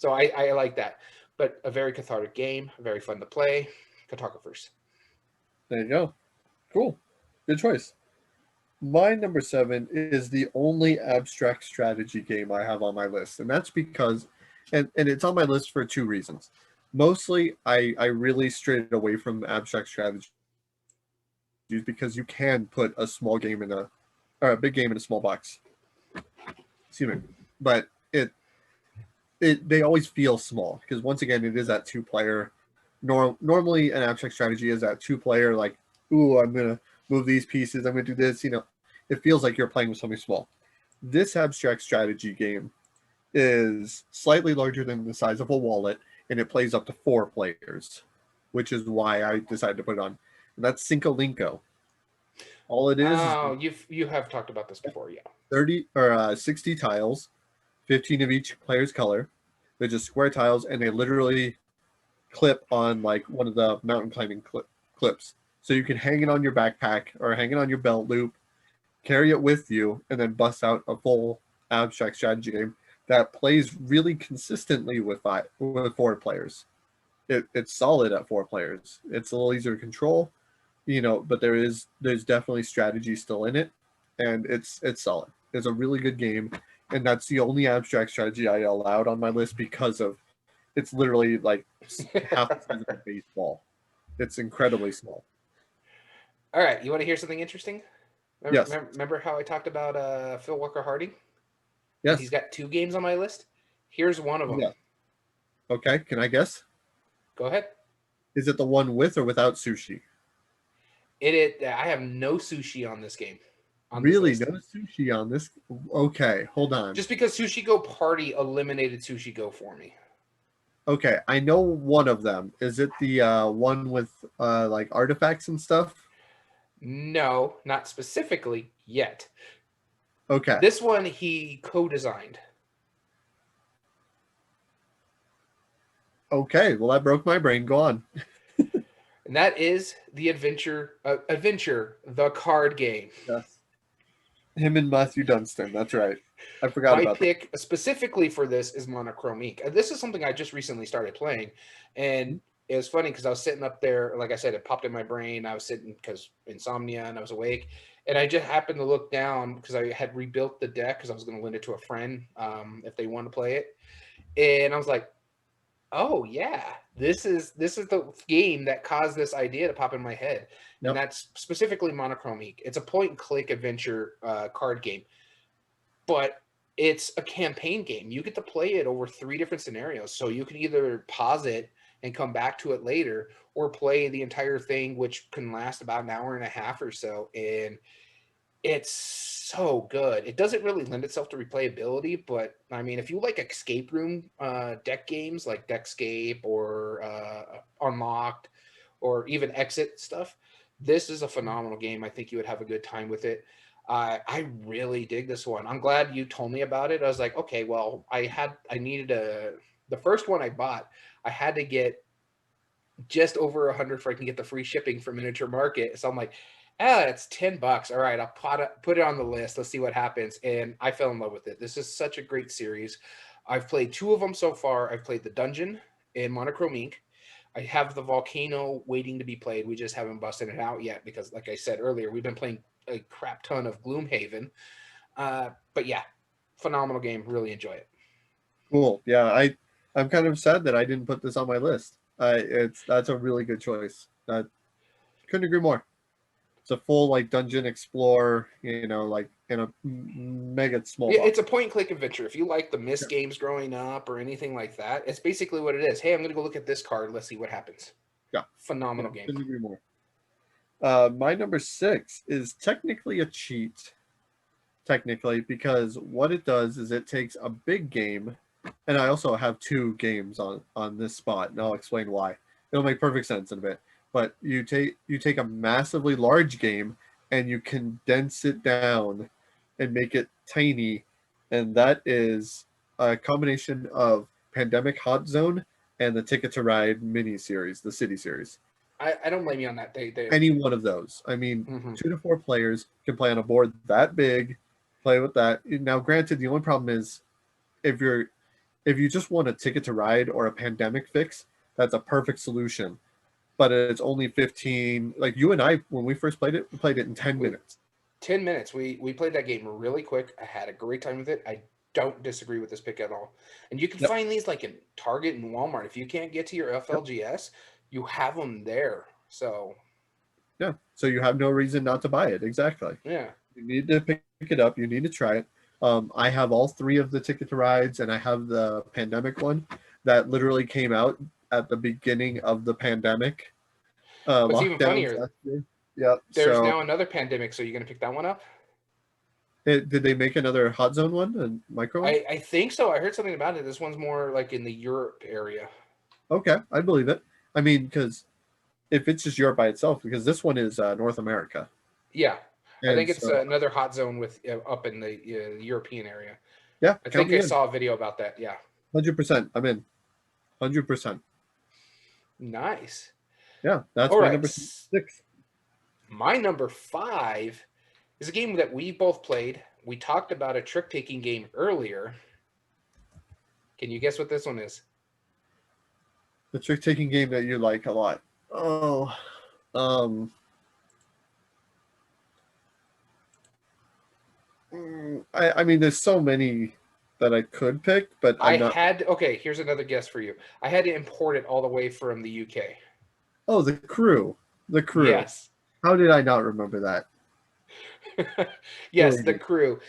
I like that. But a very cathartic game, very fun to play. Cartographers. There you go. Cool. Good choice. My number 7 is the only abstract strategy game I have on my list. And that's because, and it's on my list for 2 reasons. Mostly, I really strayed away from abstract strategy because you can put a small game in or a big game in a small box. Excuse me. But they always feel small because once again, it is that 2-player. Normally, an abstract strategy is that 2-player, like, ooh, I'm going to move these pieces, I'm going to do this, it feels like you're playing with something small. This abstract strategy game is slightly larger than the size of a wallet, and it plays up to 4 players, which is why I decided to put it on. And that's Cinco Linko. All it is you have talked about this before, yeah. 30 or 60 tiles, 15 of each player's color. They're just square tiles, and they literally clip on like one of the mountain climbing clips. So you can hang it on your backpack or hang it on your belt loop, carry it with you, and then bust out a full abstract strategy game that plays really consistently with 4 players. It's solid at 4 players. It's a little easier to control, but there's definitely strategy still in it, and it's solid. It's a really good game, and that's the only abstract strategy I allowed on my list because of it's literally like half the size of a baseball. It's incredibly small. All right, you want to hear something interesting? Remember how I talked about Phil Walker Harding? Yes. He's got 2 games on my list. Here's one of them. Yeah. Okay, can I guess? Go ahead. Is it the one with or without sushi? I have no sushi on this game. Really? No sushi on this? Okay, hold on. Just because Sushi Go Party eliminated Sushi Go for me. Okay, I know one of them. Is it the one with like artifacts and stuff? No, not specifically yet. Okay. This one he co-designed. Okay, well that broke my brain. Go on. And that is the Adventure, the card game. Yes. Him and Matthew Dunstan. That's right. I forgot about that. My pick specifically for this is Monchicoro. This is something I just recently started playing, and it was funny because I was sitting up there, like I said, it popped in my brain. I was sitting because insomnia and I was awake, and I just happened to look down because I had rebuilt the deck because I was going to lend it to a friend if they wanted to play it, and I was like, oh yeah, this is the game that caused this idea to pop in my head. Yep. And that's specifically Monchicoro. It's a point and click adventure card game, but it's a campaign game. You get to play it over 3 different scenarios. So you can either pause it and come back to it later, or play the entire thing, which can last about an hour and a half or so. And it's so good. It doesn't really lend itself to replayability, but I mean, if you like escape room deck games like Deckscape or Unlocked or even Exit stuff, this is a phenomenal game. I think you would have a good time with it. I really dig this one. I'm glad you told me about it. I was like, okay, well, the first one I bought, I had to get just over 100 for I can get the free shipping for Miniature Market. So I'm like, it's $10. All right, I'll put it on the list. Let's see what happens. And I fell in love with it. This is such a great series. I've played 2 of them so far. I've played the Dungeon in Monchicoro. I have the Volcano waiting to be played. We just haven't busted it out yet because, like I said earlier, we've been playing a crap ton of Gloomhaven. But yeah, phenomenal game. Really enjoy it. Cool. Yeah, I'm kind of sad that I didn't put this on my list. That's a really good choice. Couldn't agree more. It's a full like dungeon explore, like in a mega small box. It's a point and click adventure. If you like the Myst games growing up or anything like that, it's basically what it is. Hey, I'm going to go look at this card. Let's see what happens. Yeah. Phenomenal game. Couldn't agree more. My number 6 is technically a cheat. Technically, because what it does is it takes a big game, and I also have 2 games on this spot, and I'll explain why. It'll make perfect sense in a bit. But you take a massively large game and you condense it down and make it tiny, and that is a combination of Pandemic Hot Zone and the Ticket to Ride mini series, the City series. I don't blame you on that. Any one of those. I mean, 2 to 4 players can play on a board that big, play with that. Now, granted, the only problem is if you just want a Ticket to Ride or a Pandemic fix, that's a perfect solution. But it's only 15. Like you and I, when we first played it, we played it in 10 minutes. 10 minutes. We played that game really quick. I had a great time with it. I don't disagree with this pick at all. And you can find these like in Target and Walmart. If you can't get to your FLGS, you have them there. So yeah, so you have no reason not to buy it. Exactly. Yeah, you need to pick it up. You need to try it. I have all 3 of the Ticket to Rides, and I have the Pandemic one that literally came out at the beginning of the pandemic. What's even funnier? Yeah, there's now another pandemic. So you're gonna pick that one up? Did they make another Hot Zone one and micro one? I think so. I heard something about it. This one's more like in the Europe area. Okay, I believe it. I mean, because if it's just Europe by itself, because this one is North America. Yeah, and I think it's another Hot Zone with up in the European area. Yeah, I think I saw a video about that. Yeah, 100%. I'm in. 100%. Nice. Yeah, that's my number 6. My number 5 is a game that we both played. We talked about a trick-taking game earlier. Can you guess what this one is? The trick-taking game that you like a lot. Oh, I mean, there's so many that I could pick, but okay, here's another guess for you. I had to import it all the way from the UK. Oh, The Crew. The Crew. Yes. How did I not remember that? Yes, The Crew.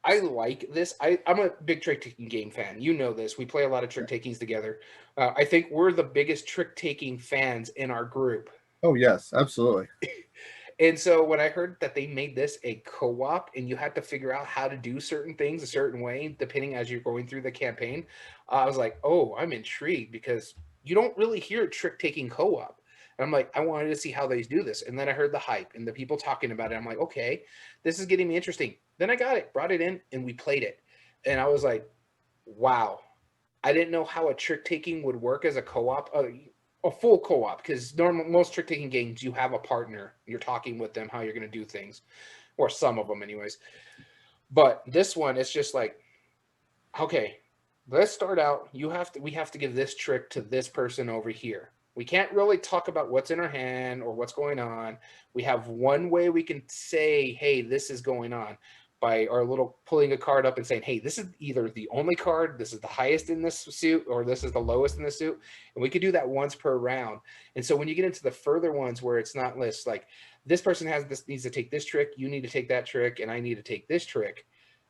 I like this. I'm a big trick-taking game fan. You know this. We play a lot of trick-takings together. I think we're the biggest trick-taking fans in our group. Oh, yes, absolutely. And so when I heard that they made this a co-op and you had to figure out how to do certain things a certain way, depending as you're going through the campaign, I was like, oh, I'm intrigued because you don't really hear trick-taking co-op. And I'm like, I wanted to see how they do this. And then I heard the hype and the people talking about it. I'm like, okay, this is getting me interesting. Then I got it, brought it in, and we played it. And I was like, wow. I didn't know how a trick-taking would work as a co-op, a full co-op, because most trick-taking games, you have a partner. You're talking with them how you're going to do things, or some of them anyways. But this one, it's just like, okay, let's start out. We have to give this trick to this person over here. We can't really talk about what's in our hand or what's going on. We have one way we can say, hey, this is going on, by our little pulling a card up and saying, hey, this is either the only card, this is the highest in this suit, or this is the lowest in this suit. And we could do that once per round. And so when you get into the further ones where it's not lists, like this person needs to take this trick, you need to take that trick, and I need to take this trick.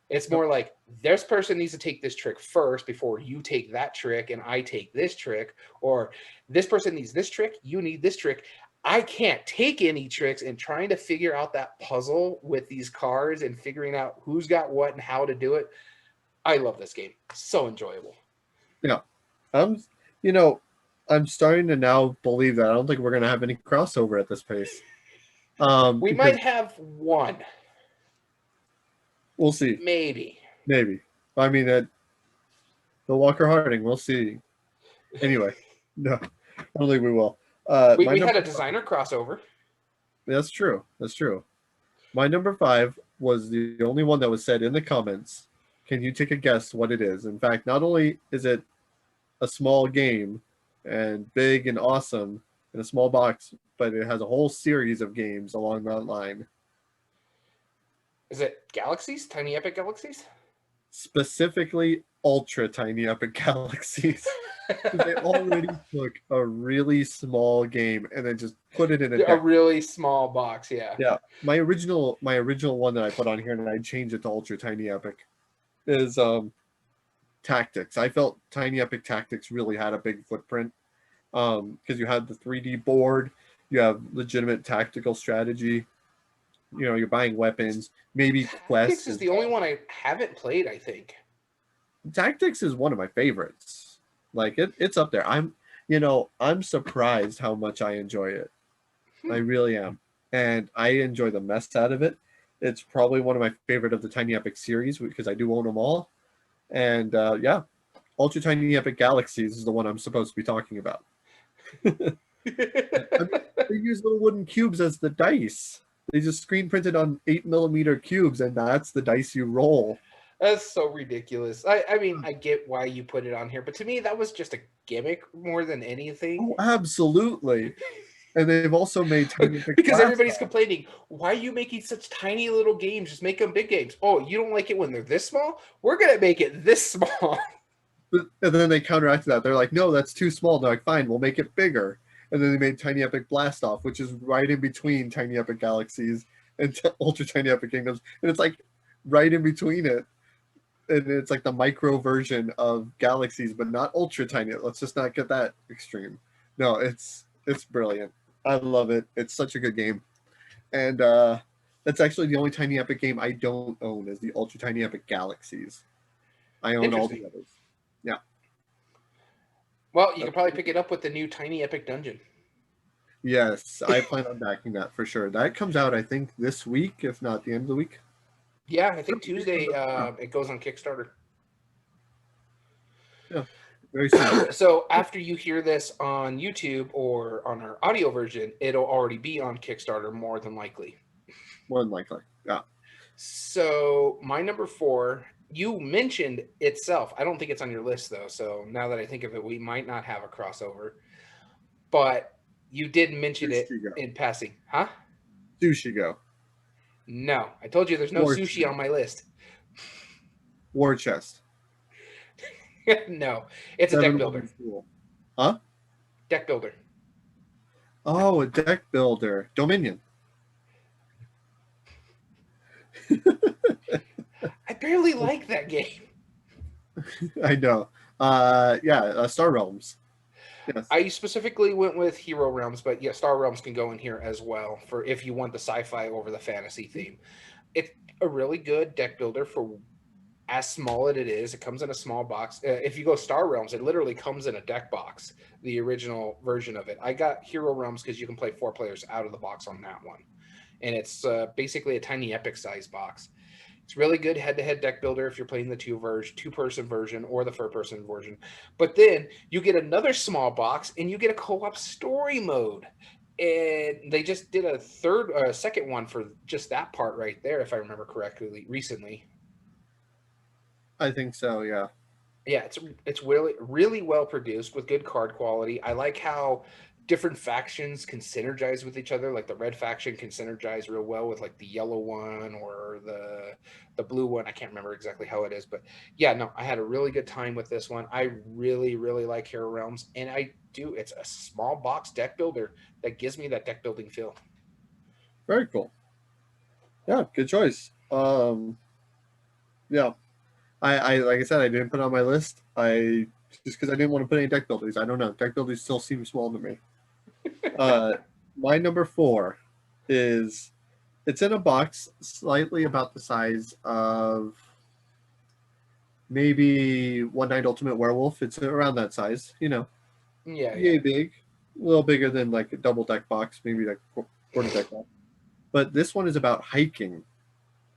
It's more like this person needs to take this trick first before you take that trick and I take this trick, or this person needs this trick, you need this trick. I can't take any tricks, and trying to figure out that puzzle with these cards and figuring out who's got what and how to do it. I love this game. So enjoyable. Yeah. I'm starting to now believe that I don't think we're going to have any crossover at this pace. We might have one. We'll see. Maybe. I mean, the Walker Harding, we'll see. Anyway, no, I don't think we will. We had a designer crossover. That's true. My number 5 was the only one that was said in the comments. Can you take a guess what it is? In fact, not only is it a small game and big and awesome in a small box, but it has a whole series of games along that line. Is it Galaxies? Tiny Epic Galaxies? Specifically, Ultra Tiny Epic Galaxies. They already took a really small game and then just put it in a deck. A really small box, yeah. Yeah. My original one that I put on here, and I changed it to Ultra Tiny Epic, is Tactics. I felt Tiny Epic Tactics really had a big footprint. Because you had the 3D board, you have legitimate tactical strategy. You know, you're buying weapons, maybe quests. Tactics is the only one I haven't played, I think. Tactics is one of my favorites. Like it's up there. I'm surprised how much I enjoy it. I really am. And I enjoy the mess out of it. It's probably one of my favorite of the Tiny Epic series because I do own them all. And yeah, Ultra Tiny Epic Galaxies is the one I'm supposed to be talking about. I mean, they use little wooden cubes as the dice. They just screen printed on 8mm cubes, and that's the dice you roll. That's so ridiculous. I mean, I get why you put it on here, but to me, that was just a gimmick more than anything. Oh, absolutely. And they've also made tiny because everybody's complaining, why are you making such tiny little games? Just make them big games. Oh, you don't like it when they're this small? We're going to make it this small. And then they counteract that. They're like, no, that's too small. They're like, fine, we'll make it bigger. And then they made Tiny Epic Blast Off, which is right in between Tiny Epic Galaxies and Ultra Tiny Epic Kingdoms. And it's like right in between it. And it's like the micro version of Galaxies, but not ultra tiny. Let's just not get that extreme. No, it's brilliant. I love it. It's such a good game. And that's actually the only Tiny Epic game I don't own is the Ultra Tiny Epic Galaxies. I own all the others. Yeah. Well, you can probably pick it up with the new Tiny Epic Dungeon. Yes, I plan on backing that for sure. That comes out, I think, this week, if not the end of the week. Yeah, I think Tuesday it goes on Kickstarter. Yeah, very soon. So after you hear this on YouTube or on our audio version, it'll already be on Kickstarter more than likely. More than likely, yeah. So my number 4, you mentioned itself. I don't think it's on your list though. So now that I think of it, we might not have a crossover. But you did mention it in passing, huh? Sushi Go. No, I told you there's no sushi on my list. War Chest. No, it's a deck builder. Huh? Deck builder. Oh, a deck builder. Dominion. I barely like that game. I know. Star Realms. Yes. I specifically went with Hero Realms, but yeah, Star Realms can go in here as well for if you want the sci-fi over the fantasy theme. It's a really good deck builder for as small as it is. It comes in a small box. If you go Star Realms, it literally comes in a deck box, the original version of it. I got Hero Realms because you can play 4 players out of the box on that one. And it's basically a tiny epic size box. It's really good head-to-head deck builder if you're playing the two-person version or the four-person version. But then you get another small box and you get a co-op story mode. And they just did a second one for just that part right there, if I remember correctly, recently. I think so, yeah. Yeah, it's really, really well produced with good card quality. I like how different factions can synergize with each other. Like the red faction can synergize real well with like the yellow one or the blue one. I can't remember exactly how it is, but yeah, no, I had a really good time with this one. I really, really like Hero Realms, and it's a small box deck builder that gives me that deck building feel. Very cool. Yeah, good choice. Yeah. I like I said, I didn't put it on my list. Just because I didn't want to put any deck builders. I don't know. Deck builders still seem small to me. My number 4 is it's in a box slightly about the size of maybe One Night Ultimate Werewolf. It's around that size, Yeah. Big, a little bigger than like a double deck box, maybe like quarter deck box. But this one is about hiking,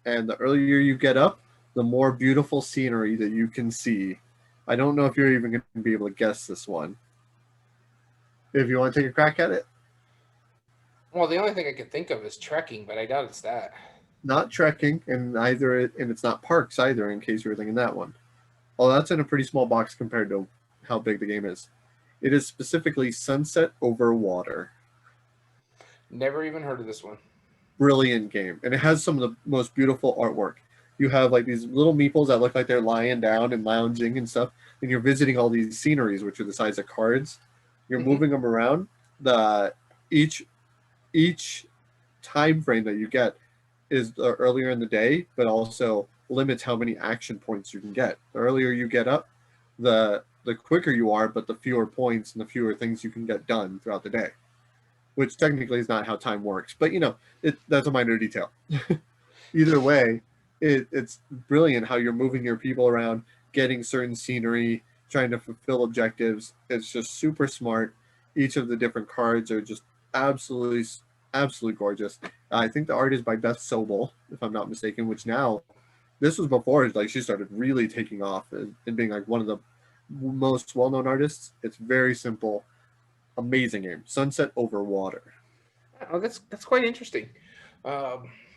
and the earlier you get up, the more beautiful scenery that you can see. I don't know if you're even going to be able to guess this one. If you want to take a crack at it. Well, the only thing I can think of is trekking, but I doubt it's that. Not trekking, and it's not parks either, in case you were thinking that one. Oh, that's in a pretty small box compared to how big the game is. It is specifically Sunset Over Water. Never even heard of this one. Brilliant game, and it has some of the most beautiful artwork. you have like these little meeples that look like they're lying down and lounging and stuff, and you're visiting all these sceneries, which are the size of cards. You're moving them around. The each time frame that you get is earlier in the day, but also limits how many action points you can get. The earlier you get up, the quicker you are, but the fewer points and the fewer things you can get done throughout the day, which technically is not how time works. But that's a minor detail. Either way, it's brilliant how you're moving your people around, getting certain scenery, trying to fulfill objectives. It's just super smart. Each of the different cards are just absolutely gorgeous. I think the art is by Beth Sobel, if I'm not mistaken, which now, this was before like she started really taking off and being like one of the most well-known artists. It's very simple, amazing game. Sunset Over Water. Oh, that's quite interesting.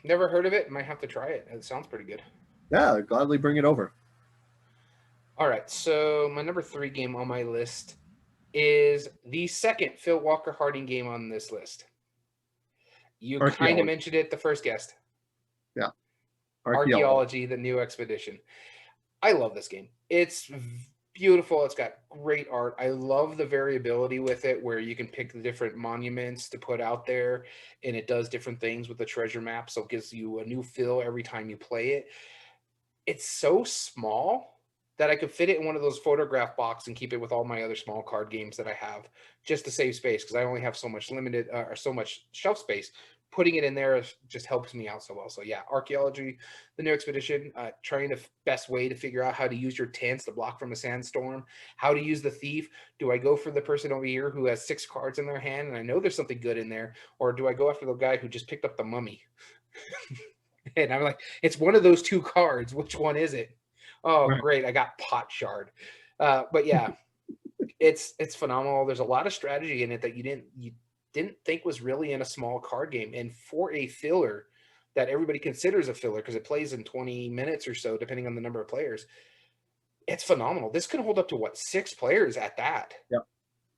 Never heard of it. Might have to try it. It sounds pretty good. Yeah, I'd gladly bring it over. All right, so my number 3 game on my list is the second Phil Walker Harding game on this list. You kind of mentioned it, the first guest. Yeah. Archaeology, the New Expedition. I love this game. It's beautiful. It's got great art. I love the variability with it, where you can pick the different monuments to put out there, and it does different things with the treasure map, so it gives you a new feel every time you play it. It's so small that I could fit it in one of those photograph box and keep it with all my other small card games that I have, just to save space, because I only have so much limited or so much shelf space. Putting it in there just helps me out so well. So yeah, Archaeology, the New Expedition, trying the best way to figure out how to use your tents to block from a sandstorm, how to use the thief. Do I go for the person over here who has 6 cards in their hand and I know there's something good in there, or do I go after the guy who just picked up the mummy? And I'm like, it's one of those 2 cards. Which one is it? Oh, right. Great, I got Pot Shard. But yeah, it's phenomenal. There's a lot of strategy in it that you didn't think was really in a small card game. And for a filler that everybody considers a filler because it plays in 20 minutes or so, depending on the number of players, it's phenomenal. This can hold up to 6 players at that. Yep.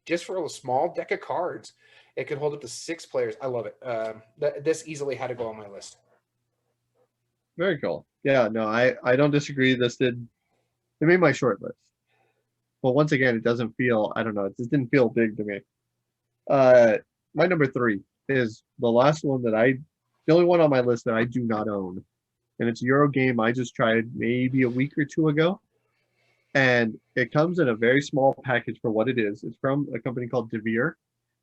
Just for a small deck of cards, it could hold up to 6 players. I love it. This easily had to go on my list. Very cool. Yeah, no, I don't disagree. It made my short list. But once again, it doesn't feel, I don't know, it just didn't feel big to me. My number 3 is the last one the only one on my list that I do not own. And it's a Euro game I just tried maybe a week or 2 ago. And it comes in a very small package for what it is. It's from a company called Devere.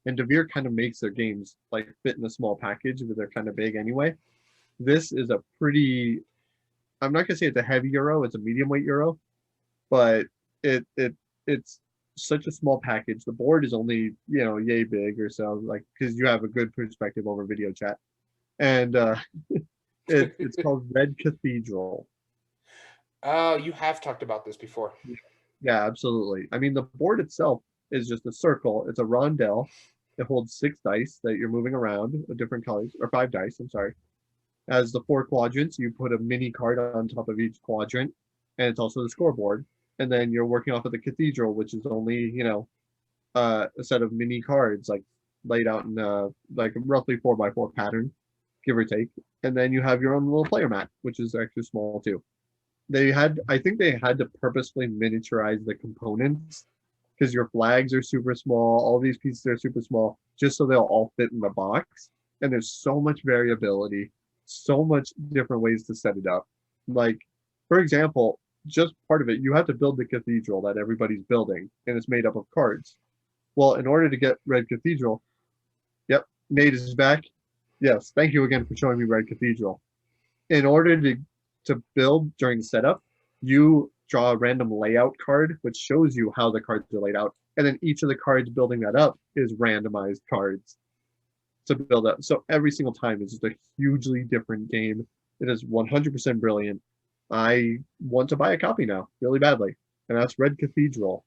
And Devere kind of makes their games like fit in a small package, but they're kind of big anyway. This is a pretty, I'm not gonna say it's a heavy Euro, it's a medium weight Euro, but it's such a small package. The board is only, yay big or so, like, because you have a good perspective over video chat. And it's called Red Cathedral. Oh, you have talked about this before. Yeah, absolutely. I mean, the board itself is just a circle. It's a rondel. It holds 6 dice that you're moving around of different colors, or 5 dice, I'm sorry. As the 4 quadrants, you put a mini card on top of each quadrant, and it's also the scoreboard. And then you're working off of the cathedral, which is only, a set of mini cards, like laid out in like roughly 4x4 pattern, give or take. And then you have your own little player mat, which is actually small too. I think they had to purposefully miniaturize the components because your flags are super small, all these pieces are super small, just so they'll all fit in the box. And there's so much variability, so much different ways to set it up. Like, for example, just part of it, you have to build the cathedral that everybody's building, and it's made up of cards. Well, in order to get Red Cathedral, yep, Nate is back. Yes, thank you again for showing me Red Cathedral. In order to build during the setup, you draw a random layout card, which shows you how the cards are laid out. And then each of the cards building that up is randomized cards to build up. So every single time is just a hugely different game. It is 100% brilliant. I want to buy a copy now, really badly. And that's Red Cathedral.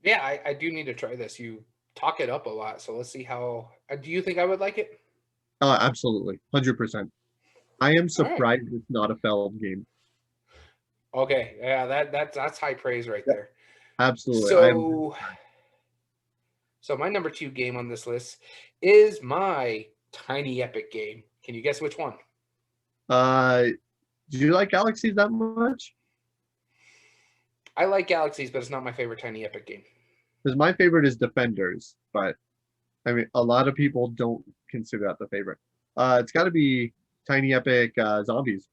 Yeah, I do need to try this. You talk it up a lot, so let's see how. Do you think I would like it? Absolutely, 100%. I am surprised it's not a failed game. Okay, yeah, that's high praise right there. Absolutely. So my number 2 game on this list is my Tiny Epic game. Can you guess which one? Do you like Galaxies that much? I like Galaxies, but it's not my favorite Tiny Epic game. Because my favorite is Defenders, but I mean, a lot of people don't consider that the favorite. It's got to be Tiny Epic Zombies.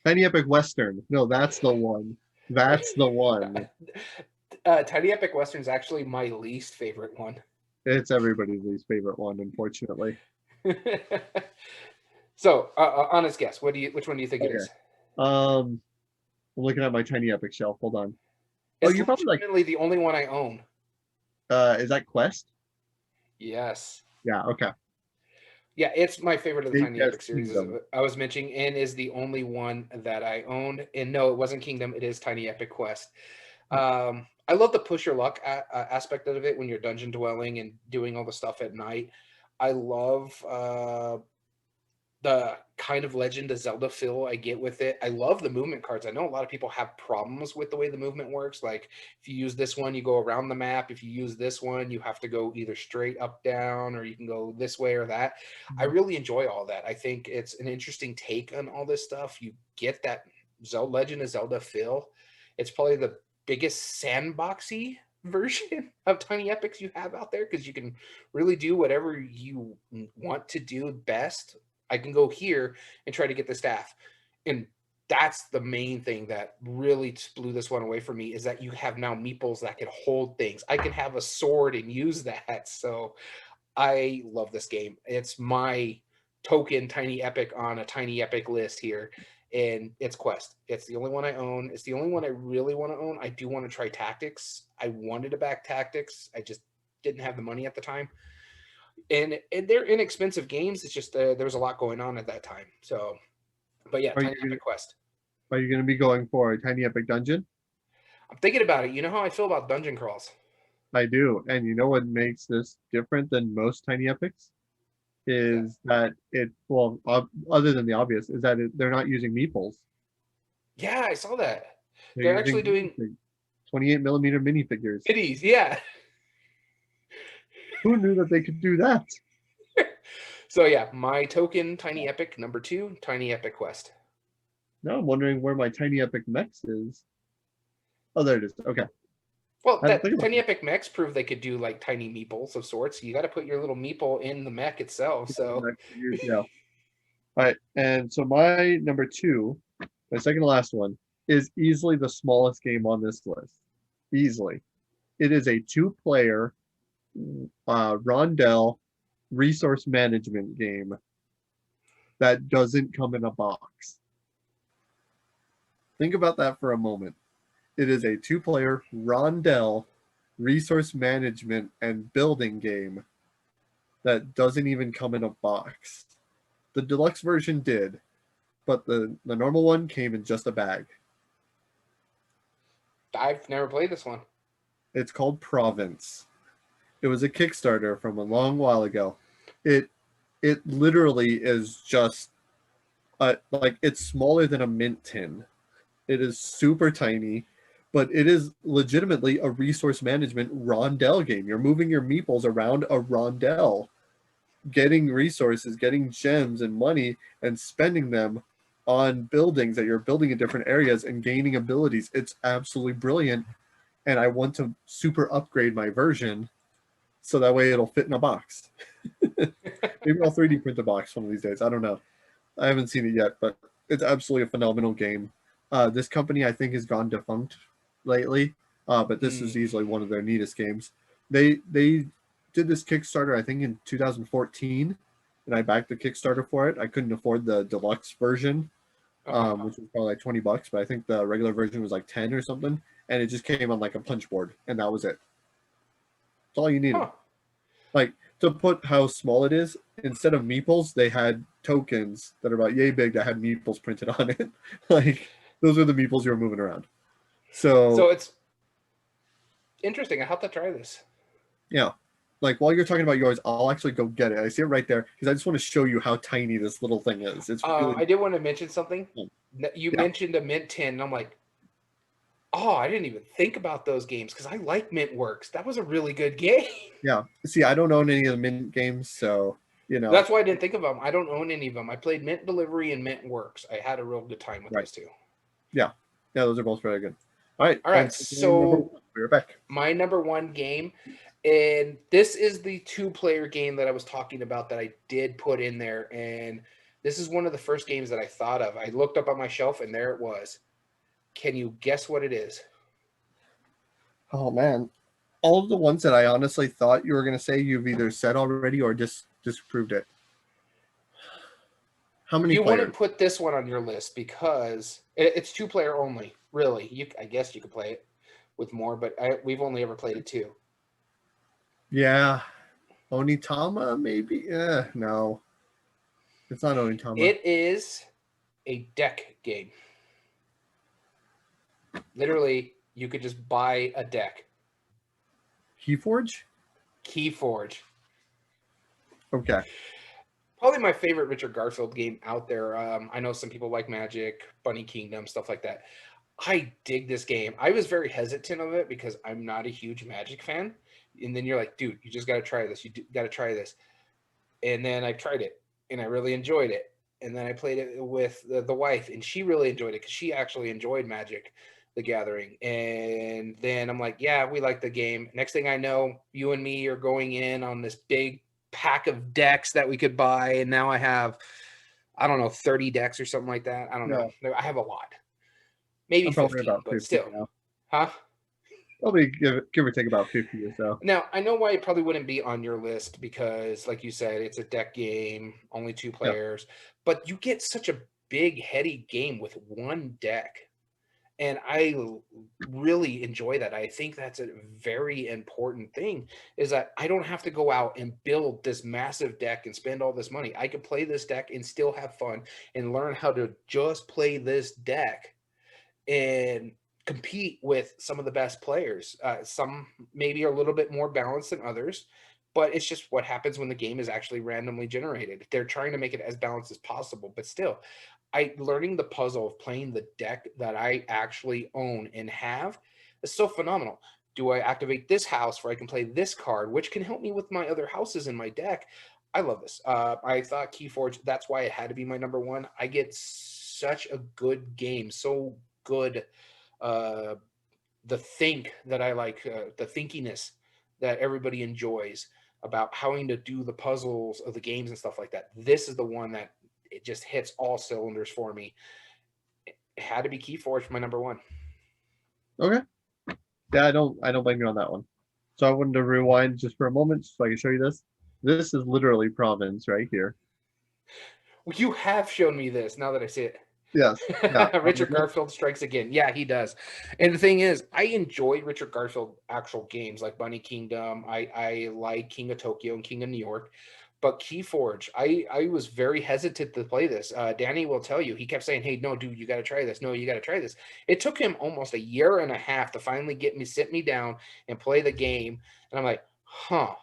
Tiny Epic Western. No, that's the one. That's the one. Tiny Epic Western is actually my least favorite one. It's everybody's least favorite one, unfortunately. So, honest guess. Which one do you think it is? I'm looking at my Tiny Epic shelf. Hold on. It's you're probably like the only one I own. Is that Quest? Yes. Yeah. Okay. Yeah, it's my favorite of the Tiny Epic series. I was mentioning, and is the only one that I owned. And no, it wasn't Kingdom. It is Tiny Epic Quest. I love the push your luck aspect of it when you're dungeon dwelling and doing all the stuff at night. I love the kind of Legend of Zelda feel I get with it. I love the movement cards. I know a lot of people have problems with the way the movement works. Like if you use this one, you go around the map. If you use this one, you have to go either straight up, down, or you can go this way or that. I really enjoy all that. I think it's an interesting take on all this stuff. You get that Legend of Zelda feel. It's probably the biggest sandboxy version of Tiny Epics you have out there, because you can really do whatever you want to do best. I can go here and try to get the staff. And that's the main thing that really blew this one away for me, is that you have now meeples that can hold things. I can have a sword and use that. So I love this game. It's my token Tiny Epic on a Tiny Epic list here. And it's Quest. It's the only one I own. It's the only one I really want to own. I do want to try Tactics. I wanted to back Tactics. I just didn't have the money at the time. And they're inexpensive games. It's just there was a lot going on at that time. So, but yeah, Tiny Epic Quest. Are you going to be going for a Tiny Epic Dungeon? I'm thinking about it. You know how I feel about dungeon crawls? I do. And you know what makes this different than most Tiny Epics? Is that it, well, other than the obvious, is that they're not using meeples. Yeah, I saw that. They're actually doing 28 millimeter minifigures. Minis, yeah. Who knew that they could do that? So yeah, my token Tiny Epic number 2, Tiny Epic Quest. Now I'm wondering where my Tiny Epic Mechs is. Oh, there it is. Okay. Well, that Tiny Epic Mechs proved they could do like tiny meeples of sorts. You got to put your little meeple in the mech itself. So, yeah. All right, and so my number 2, my second to last one, is easily the smallest game on this list. Easily, it is a 2-player rondel resource management game that doesn't come in a box. Think about that for a moment. It is a 2-player rondel resource management and building game that doesn't even come in a box. The deluxe version did, but the normal one came in just a bag. I've never played this one. It's called Province. It was a Kickstarter from a long while ago. It literally is just like it's smaller than a mint tin. It is super tiny, but it is legitimately a resource management rondel game. You're moving your meeples around a rondel, getting resources, getting gems and money, and spending them on buildings that you're building in different areas and gaining abilities. It's absolutely brilliant. And I want to super upgrade my version so that way it'll fit in a box. Maybe I'll 3D print a box one of these days. I don't know. I haven't seen it yet, but it's absolutely a phenomenal game. This company, I think, has gone defunct lately, but this is easily one of their neatest games. They did this Kickstarter, I think, in 2014, and I backed the Kickstarter for it. I couldn't afford the deluxe version, which was probably like $20, but I think the regular version was like 10 or something, and it just came on like a punch board, and that was it. That's all you needed. Like, to put how small it is, instead of meeples, they had tokens that are about yay big that had meeples printed on it. Like, those are the meeples you were moving around. So it's interesting. I have to try this. Yeah. Like, while you're talking about yours, I'll actually go get it. I see it right there because I just want to show you how tiny this little thing is. It's really... I did want to mention something. You mentioned a Mint 10, and I'm like, oh, I didn't even think about those games because I like Mint Works. That was a really good game. Yeah. See, I don't own any of the Mint games, so That's why I didn't think of them. I don't own any of them. I played Mint Delivery and Mint Works. I had a real good time with those two. Yeah, those are both very good. All right. So we're back. My number one game, and this is the 2-player game that I was talking about that I did put in there, and this is one of the first games that I thought of. I looked up on my shelf, and there it was. Can you guess what it is? Oh man, all of the ones that I honestly thought you were going to say, you've either said already or just disproved it. How many players? Wouldn't put this one on your list because it's 2-player only, really. I guess you could play it with more, but we've only ever played it 2. Yeah. Onitama, maybe? No. It's not Onitama. It is a deck game. Literally, you could just buy a deck. Keyforge? Keyforge. Okay. Probably my favorite Richard Garfield game out there. I know some people like Magic, Bunny Kingdom, stuff like that. I dig this game. I was very hesitant of it because I'm not a huge Magic fan. And then you're like, dude, you just got to try this. You got to try this. And then I tried it, and I really enjoyed it. And then I played it with the wife, and she really enjoyed it because she actually enjoyed Magic the Gathering. And then I'm like, yeah, we like the game. Next thing I know, you and me are going in on this big pack of decks that we could buy, and now I have, I don't know, 30 decks or something like that. I don't know. I have a lot. Maybe 15, about 50 but still. Now. Huh? Probably give or take about 50 or so. Now, I know why it probably wouldn't be on your list because, like you said, it's a deck game, only 2 players. But you get such a big, heady game with one deck. And I really enjoy that. I think that's a very important thing, is that I don't have to go out and build this massive deck and spend all this money. I could play this deck and still have fun and learn how to just play this deck and compete with some of the best players. Some maybe are a little bit more balanced than others, but it's just what happens when the game is actually randomly generated. They're trying to make it as balanced as possible, but still, learning the puzzle of playing the deck that I actually own and have is so phenomenal. Do I activate this house where I can play this card, which can help me with my other houses in my deck? I love this. I thought Keyforge, that's why it had to be my number one. I get such a good game, so good. The think that I like, the thinkiness that everybody enjoys about having to do the puzzles of the games and stuff like that. This is the one that it just hits all cylinders for me. It had to be Keyforge for my number one. Okay. Yeah, I don't blame you on that one. So I wanted to rewind just for a moment so I can show you this. This is literally Province right here. Well, you have shown me this now that I see it. Yes. Yeah. Richard Garfield strikes again. Yeah, he does. And the thing is, I enjoy Richard Garfield actual games like Bunny Kingdom. I like King of Tokyo and King of New York. But Keyforge, I was very hesitant to play this. Danny will tell you. He kept saying, hey, no, dude, you got to try this. No, you got to try this. It took him almost a year and a half to finally sit me down and play the game. And I'm like, huh.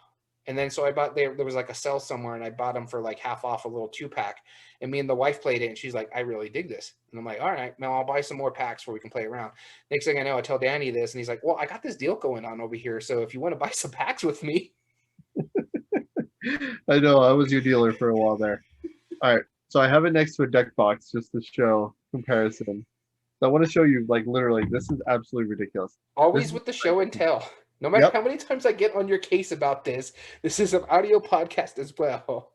And then so I bought, there was like a sale somewhere, and I bought them for like half off a little 2-pack. And me and the wife played it, and she's like, I really dig this. And I'm like, all right, now I'll buy some more packs where we can play around. Next thing I know, I tell Danny this, and he's like, well, I got this deal going on over here. So if you want to buy some packs with me. I know, I was your dealer for a while there. All right, so I have it next to a deck box just to show comparison. So I want to show you, like, literally, this is absolutely ridiculous. Always with the show and tell. No matter how many times I get on your case about this, this is an audio podcast as well.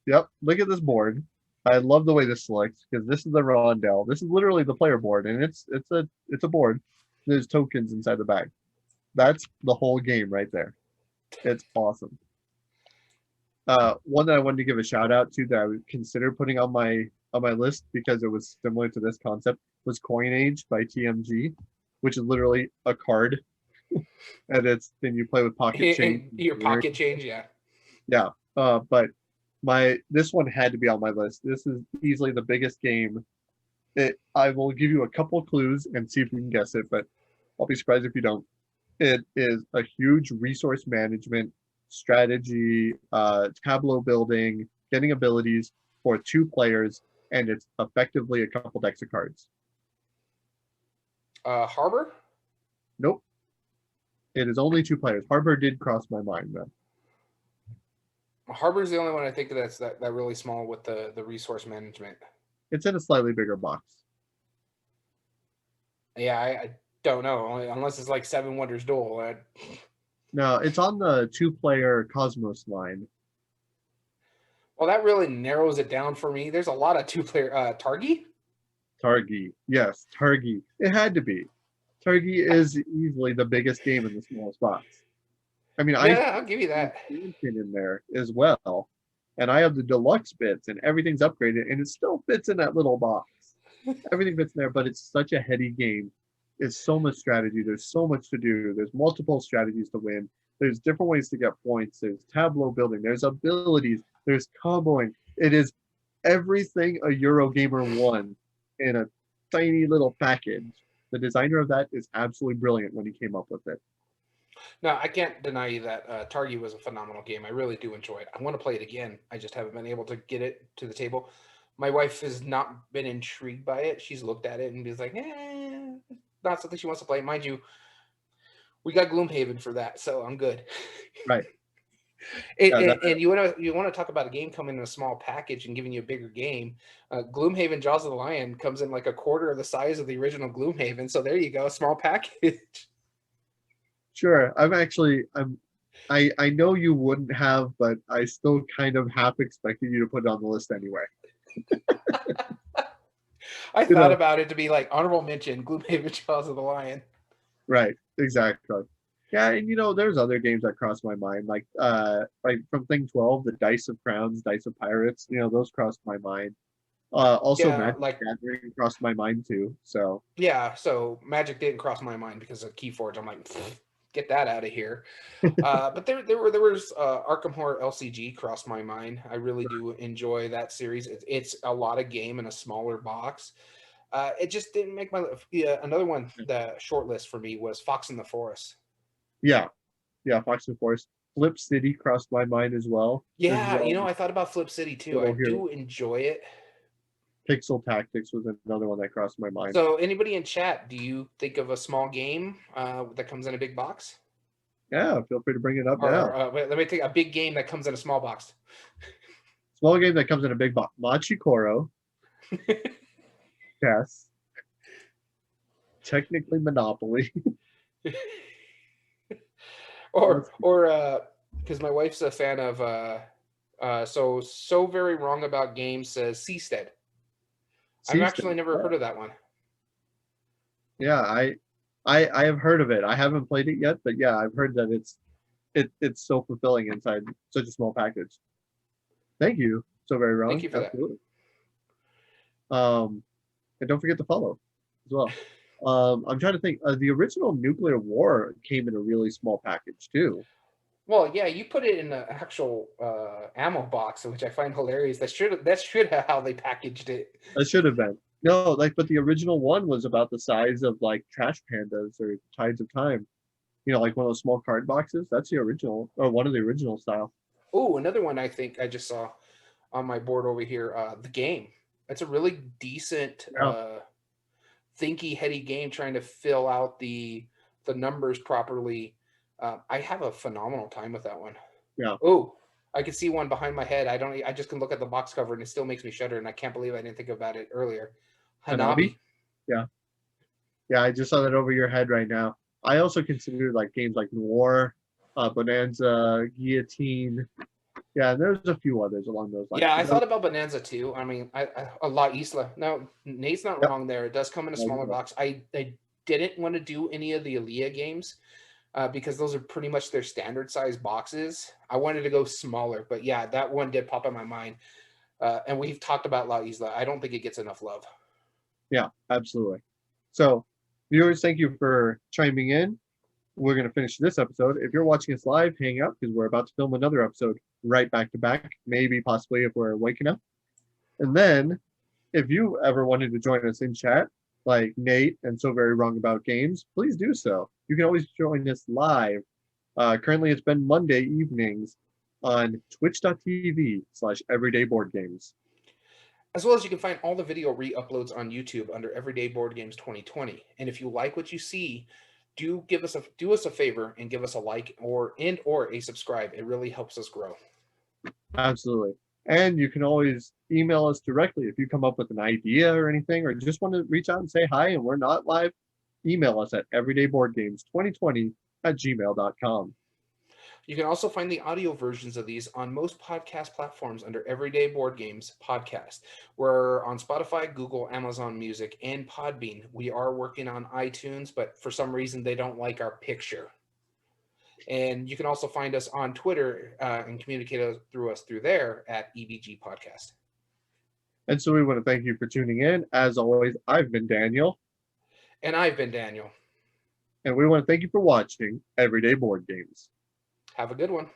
Yep, look at this board. I love the way this looks because this is the rondel. This is literally the player board, and it's a board. There's tokens inside the bag. That's the whole game right there. It's awesome. One that I wanted to give a shout out to that I would consider putting on my list because it was similar to this concept was Coinage by TMG, which is literally a card, and then you play with pocket change. Your pocket change, yeah. Yeah, but this one had to be on my list. This is easily the biggest game. I will give you a couple clues and see if you can guess it, but I'll be surprised if you don't. It is a huge resource management strategy, tableau building, getting abilities for 2 players, and it's effectively a couple decks of cards. Harbor? Nope. It is only 2 players. Harbor did cross my mind though. Harbor's the only one I think that's that really small with the resource management. It's in a slightly bigger box. Yeah, I don't know, unless it's like Seven Wonders Duel. No, it's on the 2-player Cosmos line. Well, that really narrows it down for me. There's a lot of 2-player Targi? Targi. Yes, Targi. It had to be. Targi is easily the biggest game in the smallest box. I mean, yeah, I'll give you that. Expansion in there as well, and I have the deluxe bits, and everything's upgraded, and it still fits in that little box. Everything fits in there, but it's such a heady game. It's so much strategy. There's so much to do. There's multiple strategies to win. There's different ways to get points. There's tableau building. There's abilities. There's comboing. It is everything a Eurogamer won in a tiny little package. The designer of that is absolutely brilliant when he came up with it. No, I can't deny you that Targi was a phenomenal game. I really do enjoy it. I want to play it again. I just haven't been able to get it to the table. My wife has not been intrigued by it. She's looked at it and is like, not something she wants to play. Mind you, we got Gloomhaven for that, so I'm good. Right. And you want to talk about a game coming in a small package and giving you a bigger game. Gloomhaven Jaws of the Lion comes in like a quarter of the size of the original Gloomhaven. So there you go, a small package. Sure. I know you wouldn't have, but I still kind of half expected you to put it on the list anyway. I thought about it to be like honorable mention, Gloomhaven Jaws of the Lion. Right, exactly. Yeah, and there's other games that cross my mind, like from Thing 12, the Dice of Crowns, Dice of Pirates, those crossed my mind. Also Magic Gathering crossed my mind too. So so Magic didn't cross my mind because of Keyforge. I'm like, get that out of here. But there was Arkham Horror Lcg crossed my mind. I really do enjoy that series. It's a lot of game in a smaller box. It just didn't make my another one. The short list for me was Fox in the Forest. Yeah, Fox in the Forest. Flip City crossed my mind as well. Yeah, I thought about Flip City too. I do enjoy it. Pixel Tactics was another one that crossed my mind. So anybody in chat, do you think of a small game that comes in a big box? Yeah, feel free to bring it up now. Wait, let me take a big game that comes in a small box. Small game that comes in a big box. Monchicoro. Yes. Technically Monopoly. or because my wife's a fan of so very wrong about games says Seastead. I've actually never heard of that one. Yeah, I have heard of it. I haven't played it yet, but yeah, I've heard that it's so fulfilling inside such a small package. Thank you. So very wrong. Thank you for Absolutely. And don't forget to follow as well. I'm trying to think. The original Nuclear War came in a really small package too. Well, yeah, you put it in an actual ammo box, which I find hilarious. That should have how they packaged it. That should have been. No, but the original one was about the size of like Trash Pandas or Tides of Time. Like one of those small card boxes. That's the original, or one of the original style. Oh, another one I think I just saw on my board over here. The Game. It's a really decent, thinky, heady game trying to fill out the numbers properly. I have a phenomenal time with that one. Yeah. Oh, I can see one behind my head. I just can look at the box cover and it still makes me shudder. And I can't believe I didn't think about it earlier. Hanabi. Yeah. Yeah, I just saw that over your head right now. I also consider like games like Noir, Bonanza, Guillotine. Yeah, there's a few others along those lines. Yeah, I thought about Bonanza too. I mean, a La Isla. No, Nate's not wrong there. It does come in a smaller box. I didn't want to do any of the Aaliyah games because those are pretty much their standard size boxes. I wanted to go smaller, but yeah, that one did pop in my mind. And we've talked about La Isla. I don't think it gets enough love. Yeah, absolutely. So, viewers, thank you for chiming in. We're going to finish this episode. If you're watching us live, hang out because we're about to film another episode right back to back, maybe possibly if we're awake enough. And then if you ever wanted to join us in chat, like Nate and So Very Wrong About Games, please do so. You can always join us live. Currently, it's been Monday evenings on twitch.tv/everydayboardgames. As well as you can find all the video re-uploads on YouTube under Everyday Board Games 2020. And if you like what you see, do us a favor and give us a like or a subscribe. It really helps us grow. Absolutely. And you can always email us directly if you come up with an idea or anything, or just want to reach out and say hi and we're not live. Email us at everydayboardgames2020@gmail.com. You can also find the audio versions of these on most podcast platforms under Everyday Board Games Podcast. We're on Spotify, Google, Amazon Music, and Podbean. We are working on iTunes, but for some reason they don't like our picture. And you can also find us on Twitter and communicate through us through there at EBG Podcast. And so we want to thank you for tuning in. As always, I've been Daniel. And I've been Daniel. And we want to thank you for watching Everyday Board Games. Have a good one.